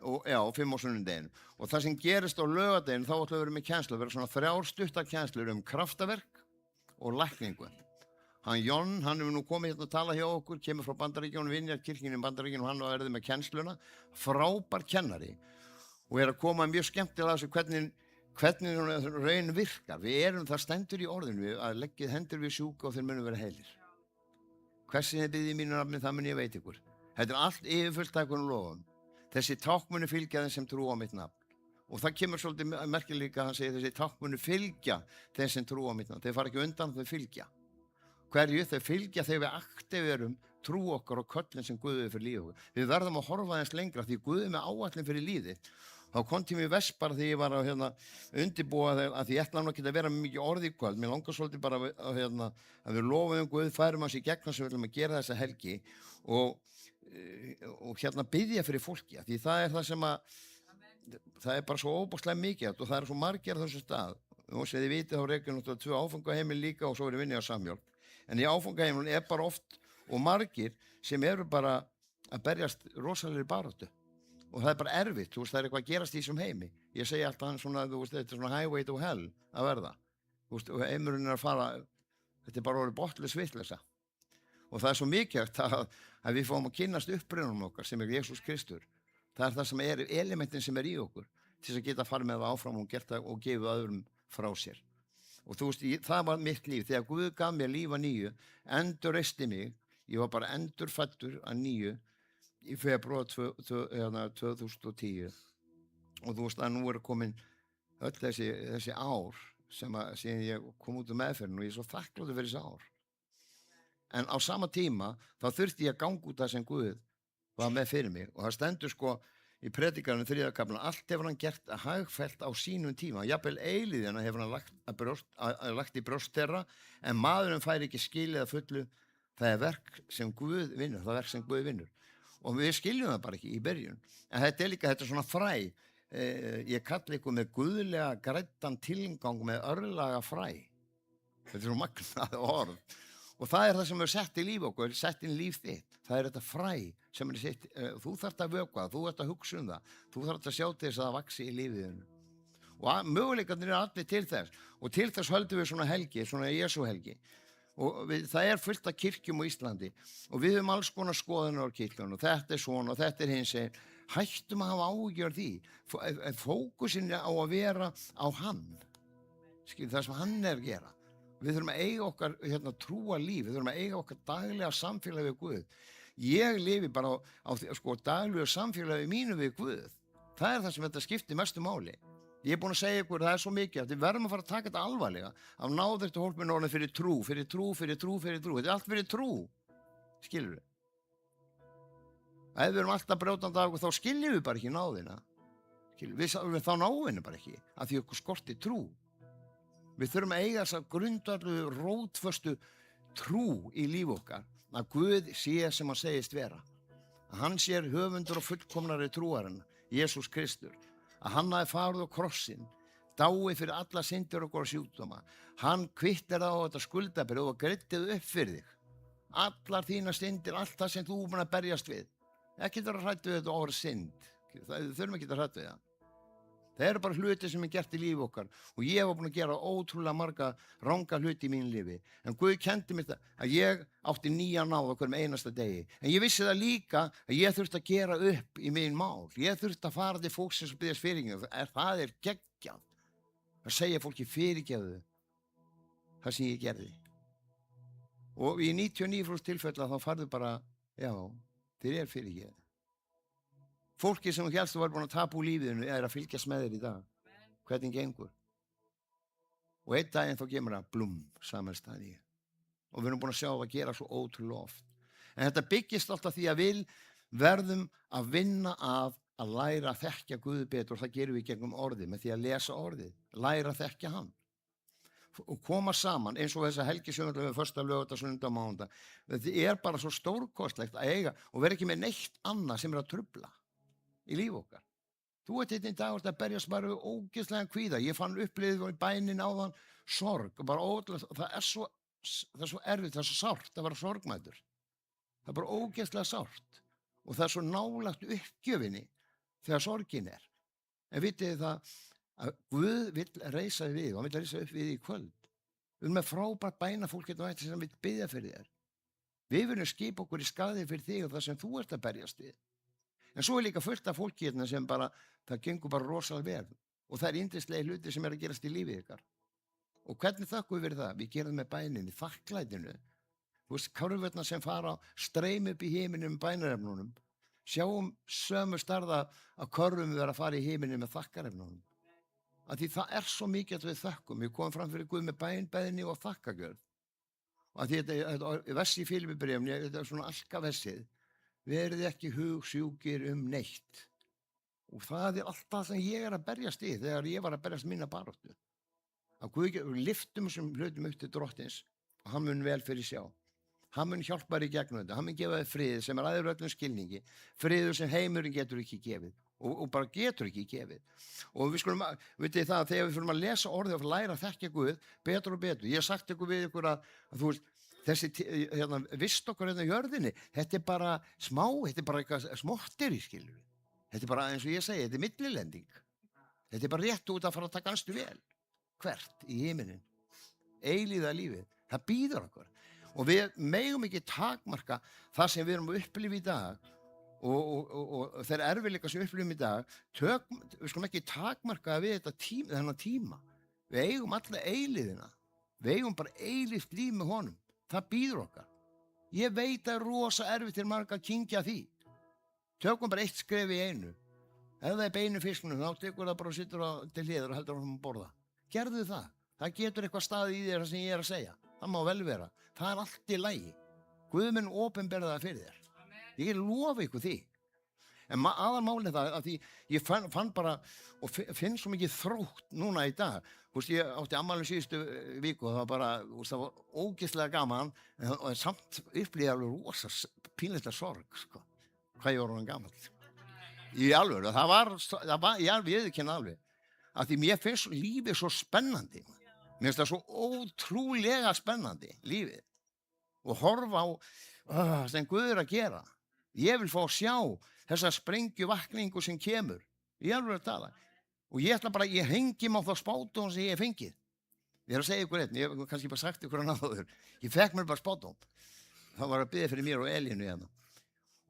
Og 5 á sunnudaginn. Og það sem gerist á laugardaginn, þá ætlum við að vera með kennslu, vera svona 3 stuttar kennslur kraftaverk og lækningu. Hann Jón, hann hefur nú komið hérna að tala hjá okkur, kemur frá Bandaríkjunum, vinnur kirkjunni í Bandaríkjunum, hann var verið með kennsluna, frábær kennari og að koma mjög skemmtilega þessu hvernig raun virkar. Það stendur í orðinu að leggið hendur við sjúka og þeir munu vera heilir. Hversin þið biðið í mínu nafni, það mun ég veit ykkur. Þetta allt yfirfullt af einhvern lofum. Þessi tákn munu fylgja þeim sem trúa á mitt nafn. Og það kemur svolítið merkilega, hann segir þessi tákn munu fylgja þeim sem trúa á mitt nafn. Þeir fara ekki undan, þau fylgja. Hverju þau fylgja þegar við aktiverum trú okkar og köllin sem Guð við fyrir lífið okkur. Við verðum að horfa aðeins lengra því Guð með áætlun fyrir lífið. Þá kom tími í Vespar þegar ég var að undirbúa að því ég ætla nú ekki að vera með mikið orð í kvöld. Mér langar svolítið bara að við lofum Guð, færum hans í gegn sem við ætlum að gera þessa helgi og biðja fyrir fólki. Því það sem það bara svo óbúslega mikið og það svo margir á þessu stað. Og sem þið vitið þá rekur náttúrulega 2 áfangaheimili líka og svo vinni á Samhjálp. En í áfangaheimilinu bara oft og margir sem eru bara að berjast rosalegri baráttu. Og það bara erfitt, þú veist, það eitthvað að gerast í þessum heimi. Ég segi alltaf svona, þú veist, þetta svona highway to hell að verða. Þú veist, og heimurinn að fara, þetta bara orðið botlaus vitleysa. Og það svo mikilvægt að við fáum að kynnast upprunanum okkar sem Jesús Kristur. Það það sem elementin sem í okkur til þess að geta farið með það áfram og gert það og gefið öðrum frá sér. Og þú veist, það var mitt líf. Þegar Guð gaf mér líf að nýju, endurreisti mig, ég var bara endurfæddur að nýju í febrúar 2010. Og þú veist að nú komin öll þessi ár síðan ég kom út meðferðin og ég svo þakkláttur fyrir þessi ár. En á sama tíma þá þurfti ég að ganga út það sem Guð var með fyrir mig. Og það stendur í predikarinn 3. kaflan, allt hefur hann gert að hagfellt á sínum tíma. Jafnvel eilíðina hefur hann lagt í brjóst þeirra, en maðurinn fær ekki skilið að fullu. Það verk sem Guð vinnur, Og við skiljum það bara ekki í byrjun. En þetta líka, þetta svona fræ. Ég kalli ykkur með guðlega græddan tilgang með örlaga fræ. Þetta svo magnað orð. Og það það sem sett í líf okkur, sett inn líf þitt. Það þetta fræ sem sitt. Þú þarft að vökva, þú þarft að hugsa það. Þú þarft að sjá til þess að það vaxi í lífiðinu. Og möguleikarnir allir til þess. Og til þess höldum við svona helgi, svona Jesú helgi. Og það fullt af kirkjum á Íslandi. Og við höfum alls konar skoðunar á kirkjunum. Og þetta svona og þetta hins einn. Hættum að hafa ágjör því. Fókusin á að vera á hann. Það sem hann að gera. Við þurfum að eiga okkar trúa líf, við þurfum að eiga okkar daglega samfélagi við Guð. Ég lifi bara á daglega samfélagi mínu við Guð. Það það sem þetta skiptir mestu máli. Ég búin að segja ykkur, það svo mikið að við verðum að fara að taka þetta alvarlega. Af náðurstu hólpinu orðin fyrir trú. Þetta allt fyrir trú. Skilur við? Ef við erum alltaf brjótandi af okkur, þá skiljum við bara ekki náðina. Við þá náum við bara ekki, af því okkur skorti trú. Við þurfum að eiga þessa grundvallu rótföstu trú í líf okkar, að Guð sé sem hann segist vera. að hann sér höfundur og fullkomnari trúarinn, Jesús Kristur, að hann hafi farið á krossinn, dái fyrir alla syndir okkur og sjúkdóma. Hann kvittir á þetta skuldabréf og greiddið upp fyrir þig. Allar þína syndir, allt það sem þú er búin að berjast við. Ekki þarf að hræddu við þetta orð synd. Þau þurfum ekki að hræddu við það. Það eru bara hluti sem gert í lífi okkar og ég var búin að gera ótrúlega marga ranga hluti í mínu lífi. En Guð kenndi mér að ég átti nýja náð okkur með einasta degi. En ég vissi það líka að ég þurfti að gera upp í mín mál. Ég þurfti að fara til fólksins og biðjast fyrirgefningar. Það er geggjað. Það segja fólki fyrirgefðu það sem ég gerði. Og í 99% tilfella þá farðu bara, já, þér fyrirgefðu. Fólki sem helst var búin að tapa úr lífinu er að fylgjast með þér í dag. Hvernig gengur? Og einn daginn þá kemur það blúm, samanstæði. Og við erum búin að sjá að gera svo ótrúlega oft. En þetta byggist alltaf því að við verðum að vinna að læra að þekkja Guð betur og það gerum við gegnum orðið með því að lesa orðið. Læra að þekkja hann. Og koma saman eins og þessa helgisöfundlega fyrsta lögata, sunnudag, mánudag. Þetta bara svo stórkostlegt að eiga og vera ekki með neitt annað sem að trufla í líf okkar. Þú ert einn dag að berjast bara við ógeðslega kvíða. Ég fann upplifið í bænin áðan sorg. Bara ótrúlega, það er svo erfitt, það er svo sárt að vera sorgmætur. Það er bara ógeðslega sárt. Og það er svo nálagt uppgjöfinni þegar sorgin er. En vitið það að Guð vill reisa þig við og hann vill reisa upp við í kvöld. Við erum með frábært bænafólk hérna sem vill biðja fyrir þér. Við viljum skipa okkur í skaði fyrir þig og það sem þú ert að berjast við. En svo er líka fullt af fólki hérna sem bara, það gengur bara rosalega vel. Og það er yndislega hluti sem að gerast í lífið ykkar. Og hvernig þökkum við fyrir það? Við gerum með bæninni, þakklætinu. Þú veist, káruvötna sem fara streym upp í heiminum með bænarefnunum. Sjáum sömu starða að körfum við að fara í heiminum með þakkarefnunum. Af því það er svo mikið að við þökkum. Við komum fram fyrir Guð með bæni og þakkagjörð. Og af því þetta vessi í Filippibréfinu, þetta er svona alkavessið. Verið ekki hugsjúkir neitt. Og það er alltaf sem ég að berjast í þegar ég var að berjast mína baráttu. Að Guð lyftum þessum hlutum upp til drottins og hann mun vel fyrir sjá. Hann mun hjálpa þér í gegnum þetta. Hann mun gefa þér frið sem er aðeins öllum skilningi. Friður sem heimurinn getur ekki gefið. Og bara getur ekki gefið. Og við skulum, vitið það, þegar við fyrir að lesa orðið og læra að þekkja Guð betur og betur. Ég hef sagt ykkur við ykkur að þú veist, þessi vist okkar hérna í jörðinni, þetta er bara smá, þetta er bara eitthvað smottir í skilur. Þetta er bara eins og ég segi, þetta er millilending. Þetta er bara rétt út að fara að taka anstu vel. Hvert í heiminin. Eilíða lífið. Það býður okkur. Og við megum ekki takmarka það sem við erum að upplifa í dag og þeir erfiðleika sem við upplifum í dag, við skulum ekki takmarka við þennan tíma. Við eigum alla eilíðina. Við eigum bara eilíft líf með honum. Það býður okkar. Ég veit að það er rosa erfitt til marga að kyngja því. Tökum bara eitt skref í einu. Ef það er beinu fiskunum, þá tekur það bara og sittur til hliðar og heldur hann að borða. Gerðu það. Það getur eitthvað staðið í þér sem ég er að segja. Það má vel vera. Það er allt í lagi. Guð mun opinbera það fyrir þér. Ég lofa ykkur því. En aðalmálið það að því ég fann bara og finn svo mikið þrótt núna í dag. Ég átti afmæli síðustu viku og það var ógeðslega gaman en samt upplýði alveg rosa pínleita sorg. Sko. Hvað ég var hann gamall. Í alveg, það var ég viðurkenni alveg. Að því mér finnst lífið svo spennandi. Mér finnst það svo ótrúlega spennandi, lífið. Og horfa á sem Guð er að gera. Ég vil fá að sjá þessa sprengjuvakningu sem kemur. Ég alveg að tala. Og ég ætla bara, ég hengi mig á þá spátón sem ég hef fengið. Ég er að segja ykkur einn, ég hef kannski bara sagt ykkur hann áður. Ég fekk mér bara spátón. Það var að biðja fyrir mér og Elínu hérna.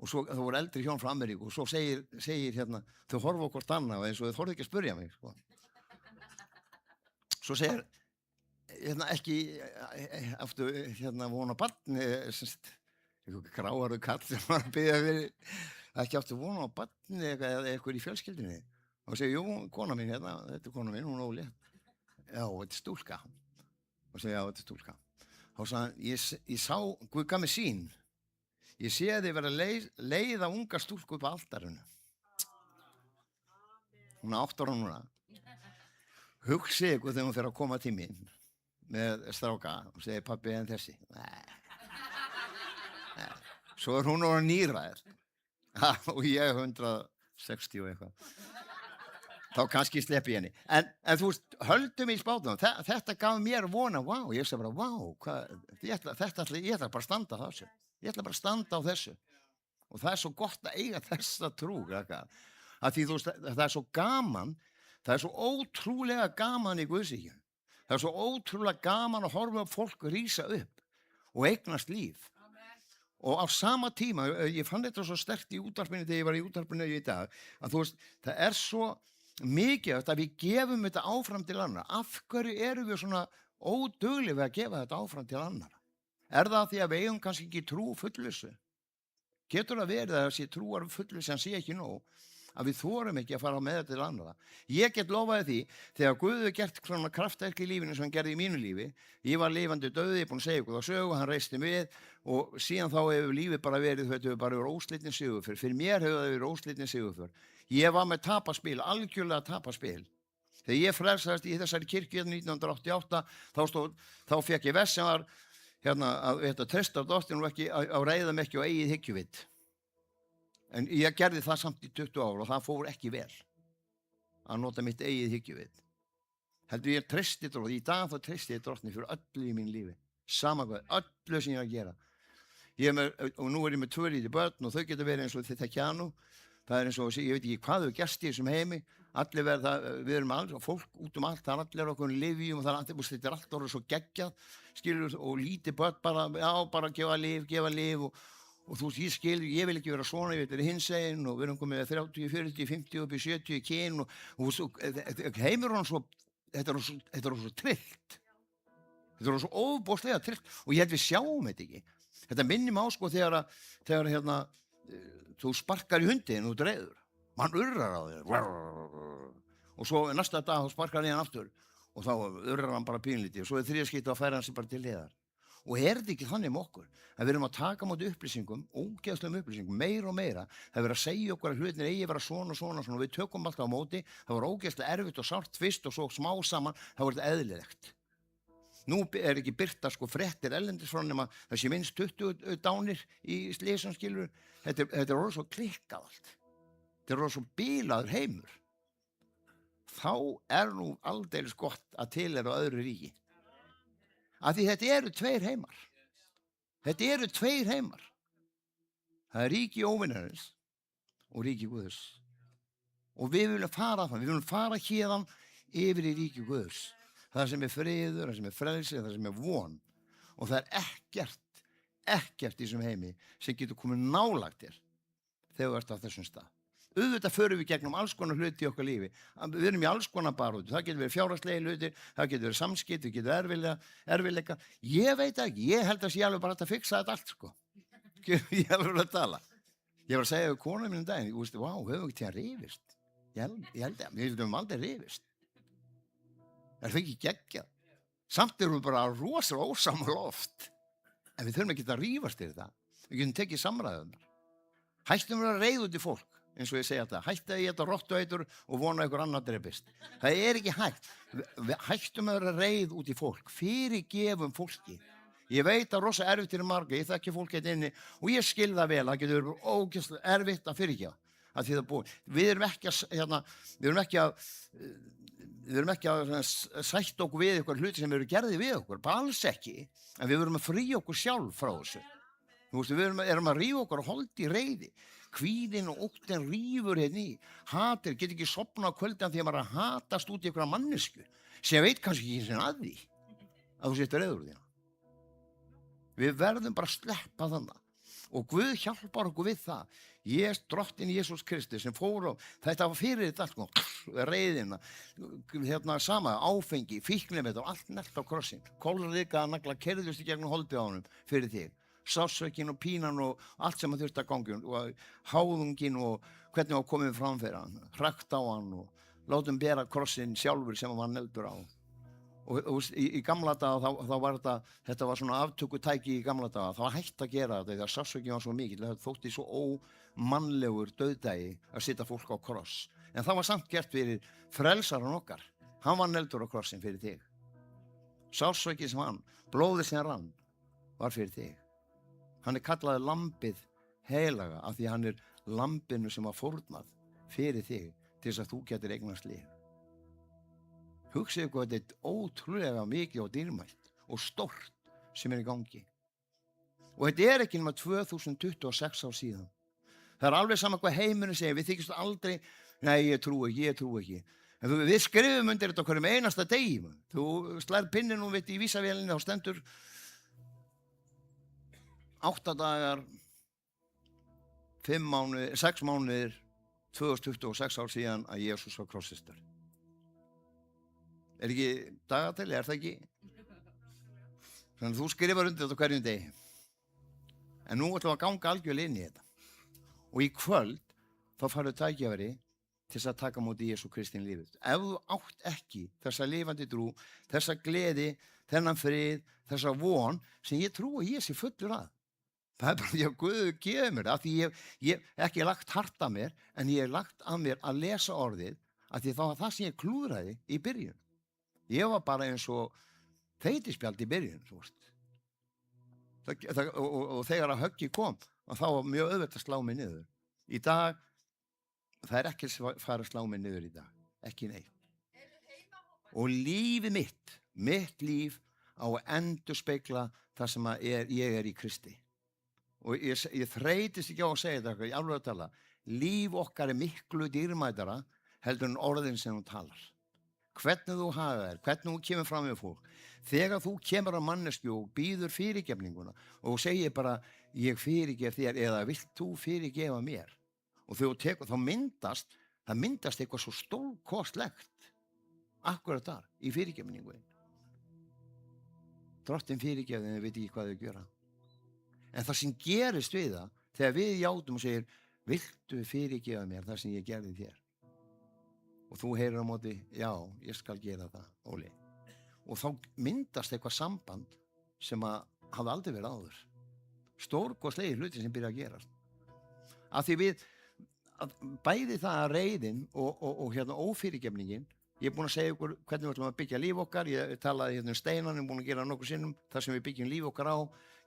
Og svo, það voru eldri hjón frá Ameríku og svo segir hérna, þau horfa okkur annað eins og þau þorðu ekki að spyrja mig. Sko. Svo segir, hérna ekki, aftur hérna vona barni, eitthvað gráaru kall sem var að biðja fyrir, ekki aftur vona á barni eða eitthvað í fjölskyldinni. Og segir, jú, kona mín hérna, þetta er kona mín, hún er ólétt. Já, þetta er stúlka. Og segir, já, þetta er stúlka. Þá sagði hann, ég sá, Guð gaf mér sýn. Ég sé að þið vera leiða unga stúlku upp á altarinu. Hún er 8 ára núna. Hugsið ykkur þegar hún fer að koma til mín með stráka og segir, pabbi, en þessi. Nei. Svo er hún orðin nýræð. Og ég 160 og eitthvað. Þá kannski sleppi ég henni. En þú veist, höldum í spátum. Þetta gaf mér vona, ég sagði bara, ég ætla bara að standa á þessu. Ég ætla bara að standa á þessu. Og það svo gott að eiga þessa trú, að því þú veist, það svo gaman, það svo ótrúlega gaman í Guðsríkjum. Það svo ótrúlega gaman að horfa á fólk rísa upp og eignast líf. Og á sama tíma, ég fann þetta svo sterkt í útvarpinu þegar ég var í útvarpinu í dag, að þú veist, það svo mikið að við gefum þetta áfram til annara. Af hverju erum við svona óduglega við að gefa þetta áfram til annara? Það því að við eigum kannski ekki trú fullvissu? Getur það verið að þessi trúar fullvissu en sé ekki nóg, að við þorum ekki að fara með þetta til annara? Ég get lofaði því, þegar Guð hefur gert svona kraftverk í lífinu sem hann gerði í mínu lífi, ég var lifandi dauði, ég er búinn að segja ykkur þá sögu, hann reisti við og síðan þá hefur lífið bara verið, þetta hefur bara verið óslitinn sigurför. Fyrir mér hefur það verið óslitinn sigurför. Ég var með tapaspil, algjörlega tapaspil. Þegar ég frelsaðist í þessari kirkju 1988, þá fékk ég vess sem var að treysta á dóttin og ekki á reiða mig ekki og eigið hyggjuvitt. En ég gerði það samt í 20 ár og það fór ekki vel að nota mitt eigið hyggjuvitt. Heldur ég treysti drótt, í dag þá treysti ég drottni fyrir öllu í mín lífi. Sama hvað, öllu sem ég að gera. Og nú ég með 2 lítið börn og þau geta verið eins og þetta kjanu. Það eins og, ég veit ekki hvað þau gerst í þessum heimi. Allir verða, við erum alls, fólk út allt, það allir okkur livjum og það þetta allt orðið svo geggjað, skilur, og lítið börn bara gefa líf og þú veist, ég vil ekki vera svona, ég vil vera hinsegin og við erum komið 30, 40, 50 upp í 70 kyn og heimur hann svo, þetta er svo trillt. Þetta er svo óbóðslega trillt og ég held við sjáum þetta ekki. Þetta minnir mig á sko þegar þú sparkar í hundin og dreður. Mann urrar á þér. Og svo næsta dag þá sparkar hann í hann aftur og þá urrar hann bara pínlítið og svo þriðaskipti og færa hann sig bara til hliðar. Og þetta ekki þannig með okkur að við erum að taka á móti upplýsingum, ógeðslegum upplýsingum, meira og meira. Það verið að segja okkur að hlutin eigi vera svona og við tökum alltaf á móti. Það var ógeðslega erfitt og sárt fyrst og svo smá saman, það var þetta eðlilegt. Nú ekki birta sko fréttir erlendis frá nema það sé minnst 20 dánir í slysum skilur. Þetta er orðið svo klikkað allt. Þetta er orðið svo bilaður heimur. Þá nú aldeilis gott að tilheyra öðru ríki. Af því þetta eru 2 heimar. Þetta eru 2 heimar. Það er ríki óvinarins og ríki Guðs. Og við viljum fara þannig, við viljum fara hérðan yfir í ríki Guðs. Það sem er friður, það sem er frelsi, það sem er von. Og það er ekkert í þessum heimi sem getur komið nálægt þér þegar þú ert á þessum stað. Auðvitað förum við gegnum alls konar hluti í okkar lífi. Við erum í alls konar baráttu. Það getur verið fjárhagslegi hlutir, það getur verið samskipti, það getur erfiðleika. Ég veit ekki, ég held að sé alveg bara að fixa þetta allt, sko. Ég er alveg að tala. Ég var að segja við konuna mínu daginn, ég veist, höfum við ekki til að rifist. Ég held að, við höfum aldrei rifist. Það ekki geggjað. Samt erum við bara rosalega ósammála oft. En við þurfum ekki að rífast yfir það. Við getum tekið samræðunar. Hættum við að reiða út í fólk. Eins og ég segja þetta, hætti að geta rottueitur og vona ykkur annar drepist. Það er ekki hægt. Hættum að vera reið út í fólk, fyrirgefum fólki. Ég veit að rosa erfitt er marga, ég þekki fólk hérna inni og ég skil það vel, það getur verið ógeðslega erfitt að fyrirgefa. Að því það búið. Við erum ekki að sætta okkur við ykkur hluti sem eru gerði við okkur, bara alls ekki, en við verum að fría okkur sjálf frá þessu. Við erum að rífa okkur og holdi í reiði. Kvíðin og óttin rífur hérna í. Hatir, get ekki sofna á kvöldan því að maður hatast út í einhverja mannesku sem veit kannski ekki sem að því að þú setur reiður þína. Við verðum bara að sleppa þannig og Guð hjálpar okkur við það. Drottinn Jesús Kristi sem fór á, þetta var fyrir þetta allt, reiðina, sama, áfengi, fíkniefni og allt nelt á krossin. Kolrika nagla keyrðust í gegnum holdið á honum fyrir þig. Sásökin og pínan og allt sem að þurfti að gangi og háðungin og hvernig hann komið fram fyrir hann, hrakt á hann og látum bera krossin sjálfur sem hann var neldur á. Og í gamla daga þá var þetta var svona aftökutæki í gamla daga, það var hægt að gera þetta þegar sásökin var svo mikill, það þótti svo ómannlegur dauðdagi að setja fólk á kross. En það var samt gert fyrir frelsaran okkar, hann var neldur á krossin fyrir þig. Sásökin sem hann, blóðið sem rann var fyrir þig. Hann kallaði lambið heilaga af því hann lambinu sem var fórnað fyrir þig til þess að þú getur eignast líf. Hugsið ykkur að þetta er ótrúlega mikið og dýrmætt og stórt sem í gangi. Og þetta er ekki nema 2026 ár síðan. Það er alveg sama hvað heimurinn segir, við þykjumst aldrei, nei, ég trúi ekki. En við skrifum undir þetta hverjum einasta degi. Þú slær pinninn og í vísavélinni, þá stendur 8 dagar, 6 mánuðir, 2026 ár síðan að Jesús var krossfestur. Er ekki dagatali, er það ekki? Þannig að þú skrifar undir þetta hverjum degi. En nú ætlum við að ganga algjörlega inn í þetta. Og í kvöld þá farðu tækifæri til þess að taka á móti Jesú Kristi í lífið. Ef þú átt ekki þessa lifandi trú, þessa gleði, þennan frið, þessa von sem ég trú að ég sé fullur að. Það er bara því að Guð gefur mér það, því ég ekki lagt hart að mér, en ég lagt að mér að lesa orðið, að því þá var það sem ég klúðraði í byrjun. Ég var bara eins og þeytispjald í byrjun, þú veist. Og þegar að höggi kom, og þá var mjög auðvelt að slá mig niður. Í dag, það er ekki að fara að slá mig niður í dag, ekki neitt. Og lífið mitt líf á að endurspegla það sem ég er í Kristi. Og ég þreytist ekki á að segja þetta, ég alveg að tala. Líf okkar er miklu dýrmætara heldur en orðin sem hún talar. Hvernig þú haga þér, hvernig þú kemur fram við fólk. Þegar þú kemur á manneskju og býður fyrirgefninguna og segir bara, ég fyrirgef þér eða vilt þú fyrirgefa mér. Og þegar þú tekur, það myndast eitthvað svo stórkostlegt akkurat þar í fyrirgefningunni. Drottinn fyrirgefði en þau veit ekki hvað þau gera. En það sem gerist við það, þegar við játum og segir, viltu fyrirgefa mér það sem ég gerði þér? Og þú heyrir á móti, já, ég skal gera það, Óli. Og þá myndast eitthvað samband sem hafði aldrei verið áður. Stórkostlegir hluti sem byrja að gerast. Af því bæði það að reiðin og ófyrirgefningin, ég er búin að segja ykkur hvernig við ætlum að byggja líf okkar, ég talaði steinan, ég er búin að gera nokkur sinnum, þar sem við byggjum líf okkar á,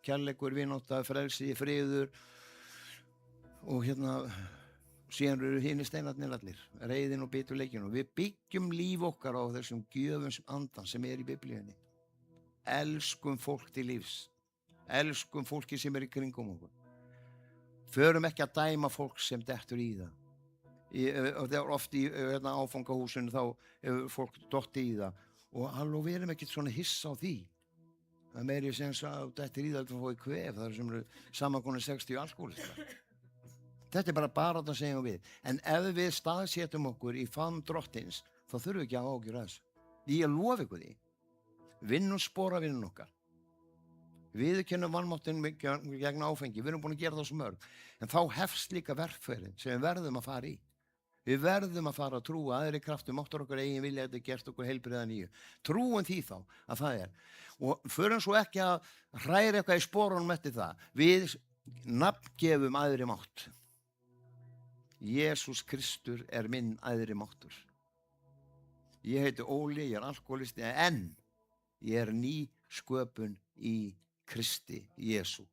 kærleikur, vinátta, frelsi, friður og síðan eru hinir steinarnir allir, reiðin og biturleikin og við byggjum líf okkar á þessum gjöfum andan sem er í Biblíunni. Elskum fólk til lífs, elskum fólki sem er í kringum okkur. Förum ekki að dæma fólk sem dettur í það. Og það er oft í áfangahúsinu þá hefur fólk dottið í það og við erum ekkert svona hissa á því. Það er meiri sem að dettur í það að fá í kvef, það er sem eru samankonir 60 alkohólistar. Þetta er bara að segja við. En ef við staðsetjum okkur í faðm Drottins, þá þurfum við ekki að ágjöra þessu. Ég lofa ykkur því. Vinnum sporavinnun okkar. Viðurkennum vanmáttinn gegn áfengi. Við erum búin að gera það svo mörg. En þá hefst líka verkferðin sem við verðum að fara í. Við verðum að fara að trúa aðri kraftum, áttur okkur eigin vilja, þetta gert okkur heilbrigða nýju. Trúum því þá að það er. Og förum svo ekki að hræra eitthvað í sporunum eftir það. Við nafngefum aðri mátt. Jesús Kristur er minn æðri máttur. Ég heiti Óli, ég er alkoholisti, en ég er ný sköpun í Kristi Jesú.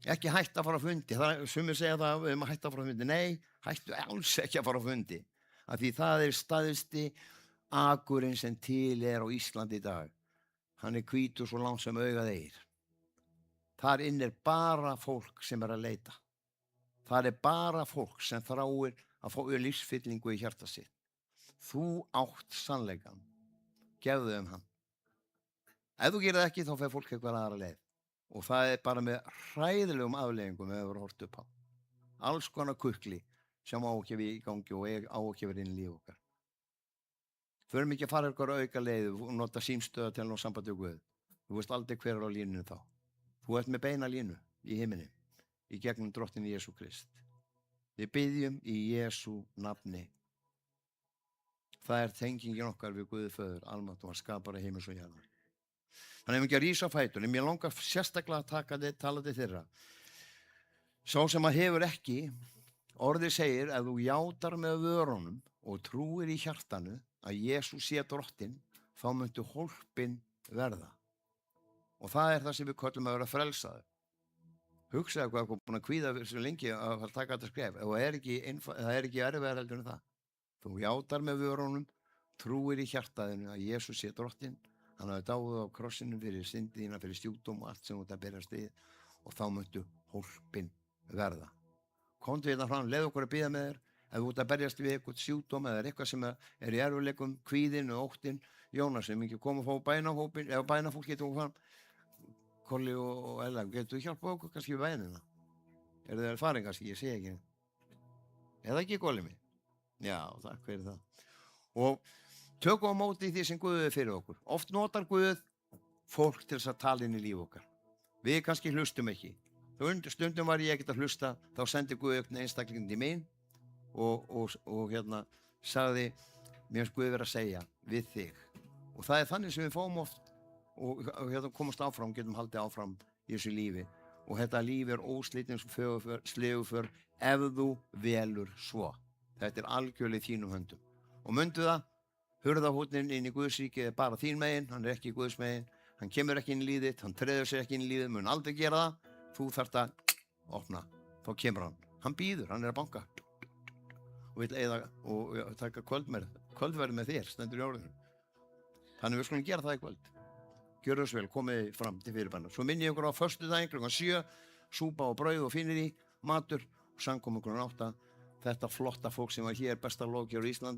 Ekki hætta að fara á fundi, sumir segja það að hætta að fara á fundi. Nei, hættu alls ekki að fara á fundi. Af því það er staðsti akurinn sem til er á Íslandi í dag. Hann er hvítur svo langt sem augað eir. Þar inn er bara fólk sem er að leita. Það er bara fólk sem þráir að fá lífsfyllingu í hjarta sitt. Þú átt sannleikann. Gefðu hann. Ef þú gerir það ekki, þá fer fólk eitthvað aðra leið. Og það er bara með hræðilegum afleiðingum við hefur hort upp á. Alls konar kukli sem á ekki við í gangi og á ekki við inn í líf okkar. Förum ekki að fara ykkur auka leið og nota símstöða til að ná sambandi og Guð. Þú veist aldrei hver er á línunni þá. Þú ert með beina línu í himini. Í gegnum Drottinn Jesú Krist. Við biðjum í Jesú nafni. Það er tengingin okkar við Guði Föður, almátt og skapara heims og jarðar. Þannig að við ekki að rísa á fætur, en mér langar sérstaklega að tala til þeirra. Sá sem að hefur ekki, orðið segir að þú játar með vörunum og trúir í hjartanu að Jesús sé Drottinn, þá muntu hólpin verða. Og það er það sem við köllum að vera frelsaður. hugsaðu hvað þú búin að kvíða svo lengi að fara að taka þetta skref. Það er ekki erfiðar heldur en það. Þú játar með vörunum, trúir í hjartaðinu að Jesús sé drottinn, hann hafi dáið á krossinum fyrir syndina, fyrir stjúkdóm og allt sem þú ert að berjast við og þá muntu hólpin verða. Komdu hérna fram, leið okkur að bíða með þér, ef þú ert að berjast við eitthvað sjúkdóm eða eitthvað sem er í erfiðleikum, kvíðin og óttin, Jónas sem ekki kom að fá bænahópin, ef bænafólk getur fram, Kolli og Ella, getur þú hjálpað okkur kannski við bænina? Þeir farin kannski, ég sé ekki. Eða ekki Kolli mig? Já, takk fyrir það. Og tökum á móti því sem Guð er fyrir okkur. Oft notar Guð fólk til þess að tala inn í líf okkar. Við kannski hlustum ekki. Stundum var ég ekkert að hlusta, þá sendi Guð upp einstaklingin til mín og sagði, mér finnst Guð vera að segja við þig. Og það er þannig sem við fáum oft og komast áfram, getum haldið áfram í þessu lífi. Og þetta líf er óslitinn sleguför ef þú velur svo. Þetta er algjörlega í þínum höndum. Og mundu það, hurðarhúnninn inn í Guðsríkið er bara þín megin, hann er ekki í Guðs megin, hann kemur ekki inn í lífið, hann treður sér ekki inn í lífið, mun aldrei gera það, þú þarft að opna, þá kemur hann. Hann býður, hann er að banka og vill taka kvöldverð með þér, stendur í orðinu. Þannig við skulum gera það í kvöld. Gjörðu svo vel, komið fram til fyrirbanna. Svo minni ég ykkur á föstudaginn klukkan 7, súpa og brauð og fínir í, matur og samkomu klukkan 8. Þetta flotta fólk sem var hér, besta lóðgjör í Íslandi.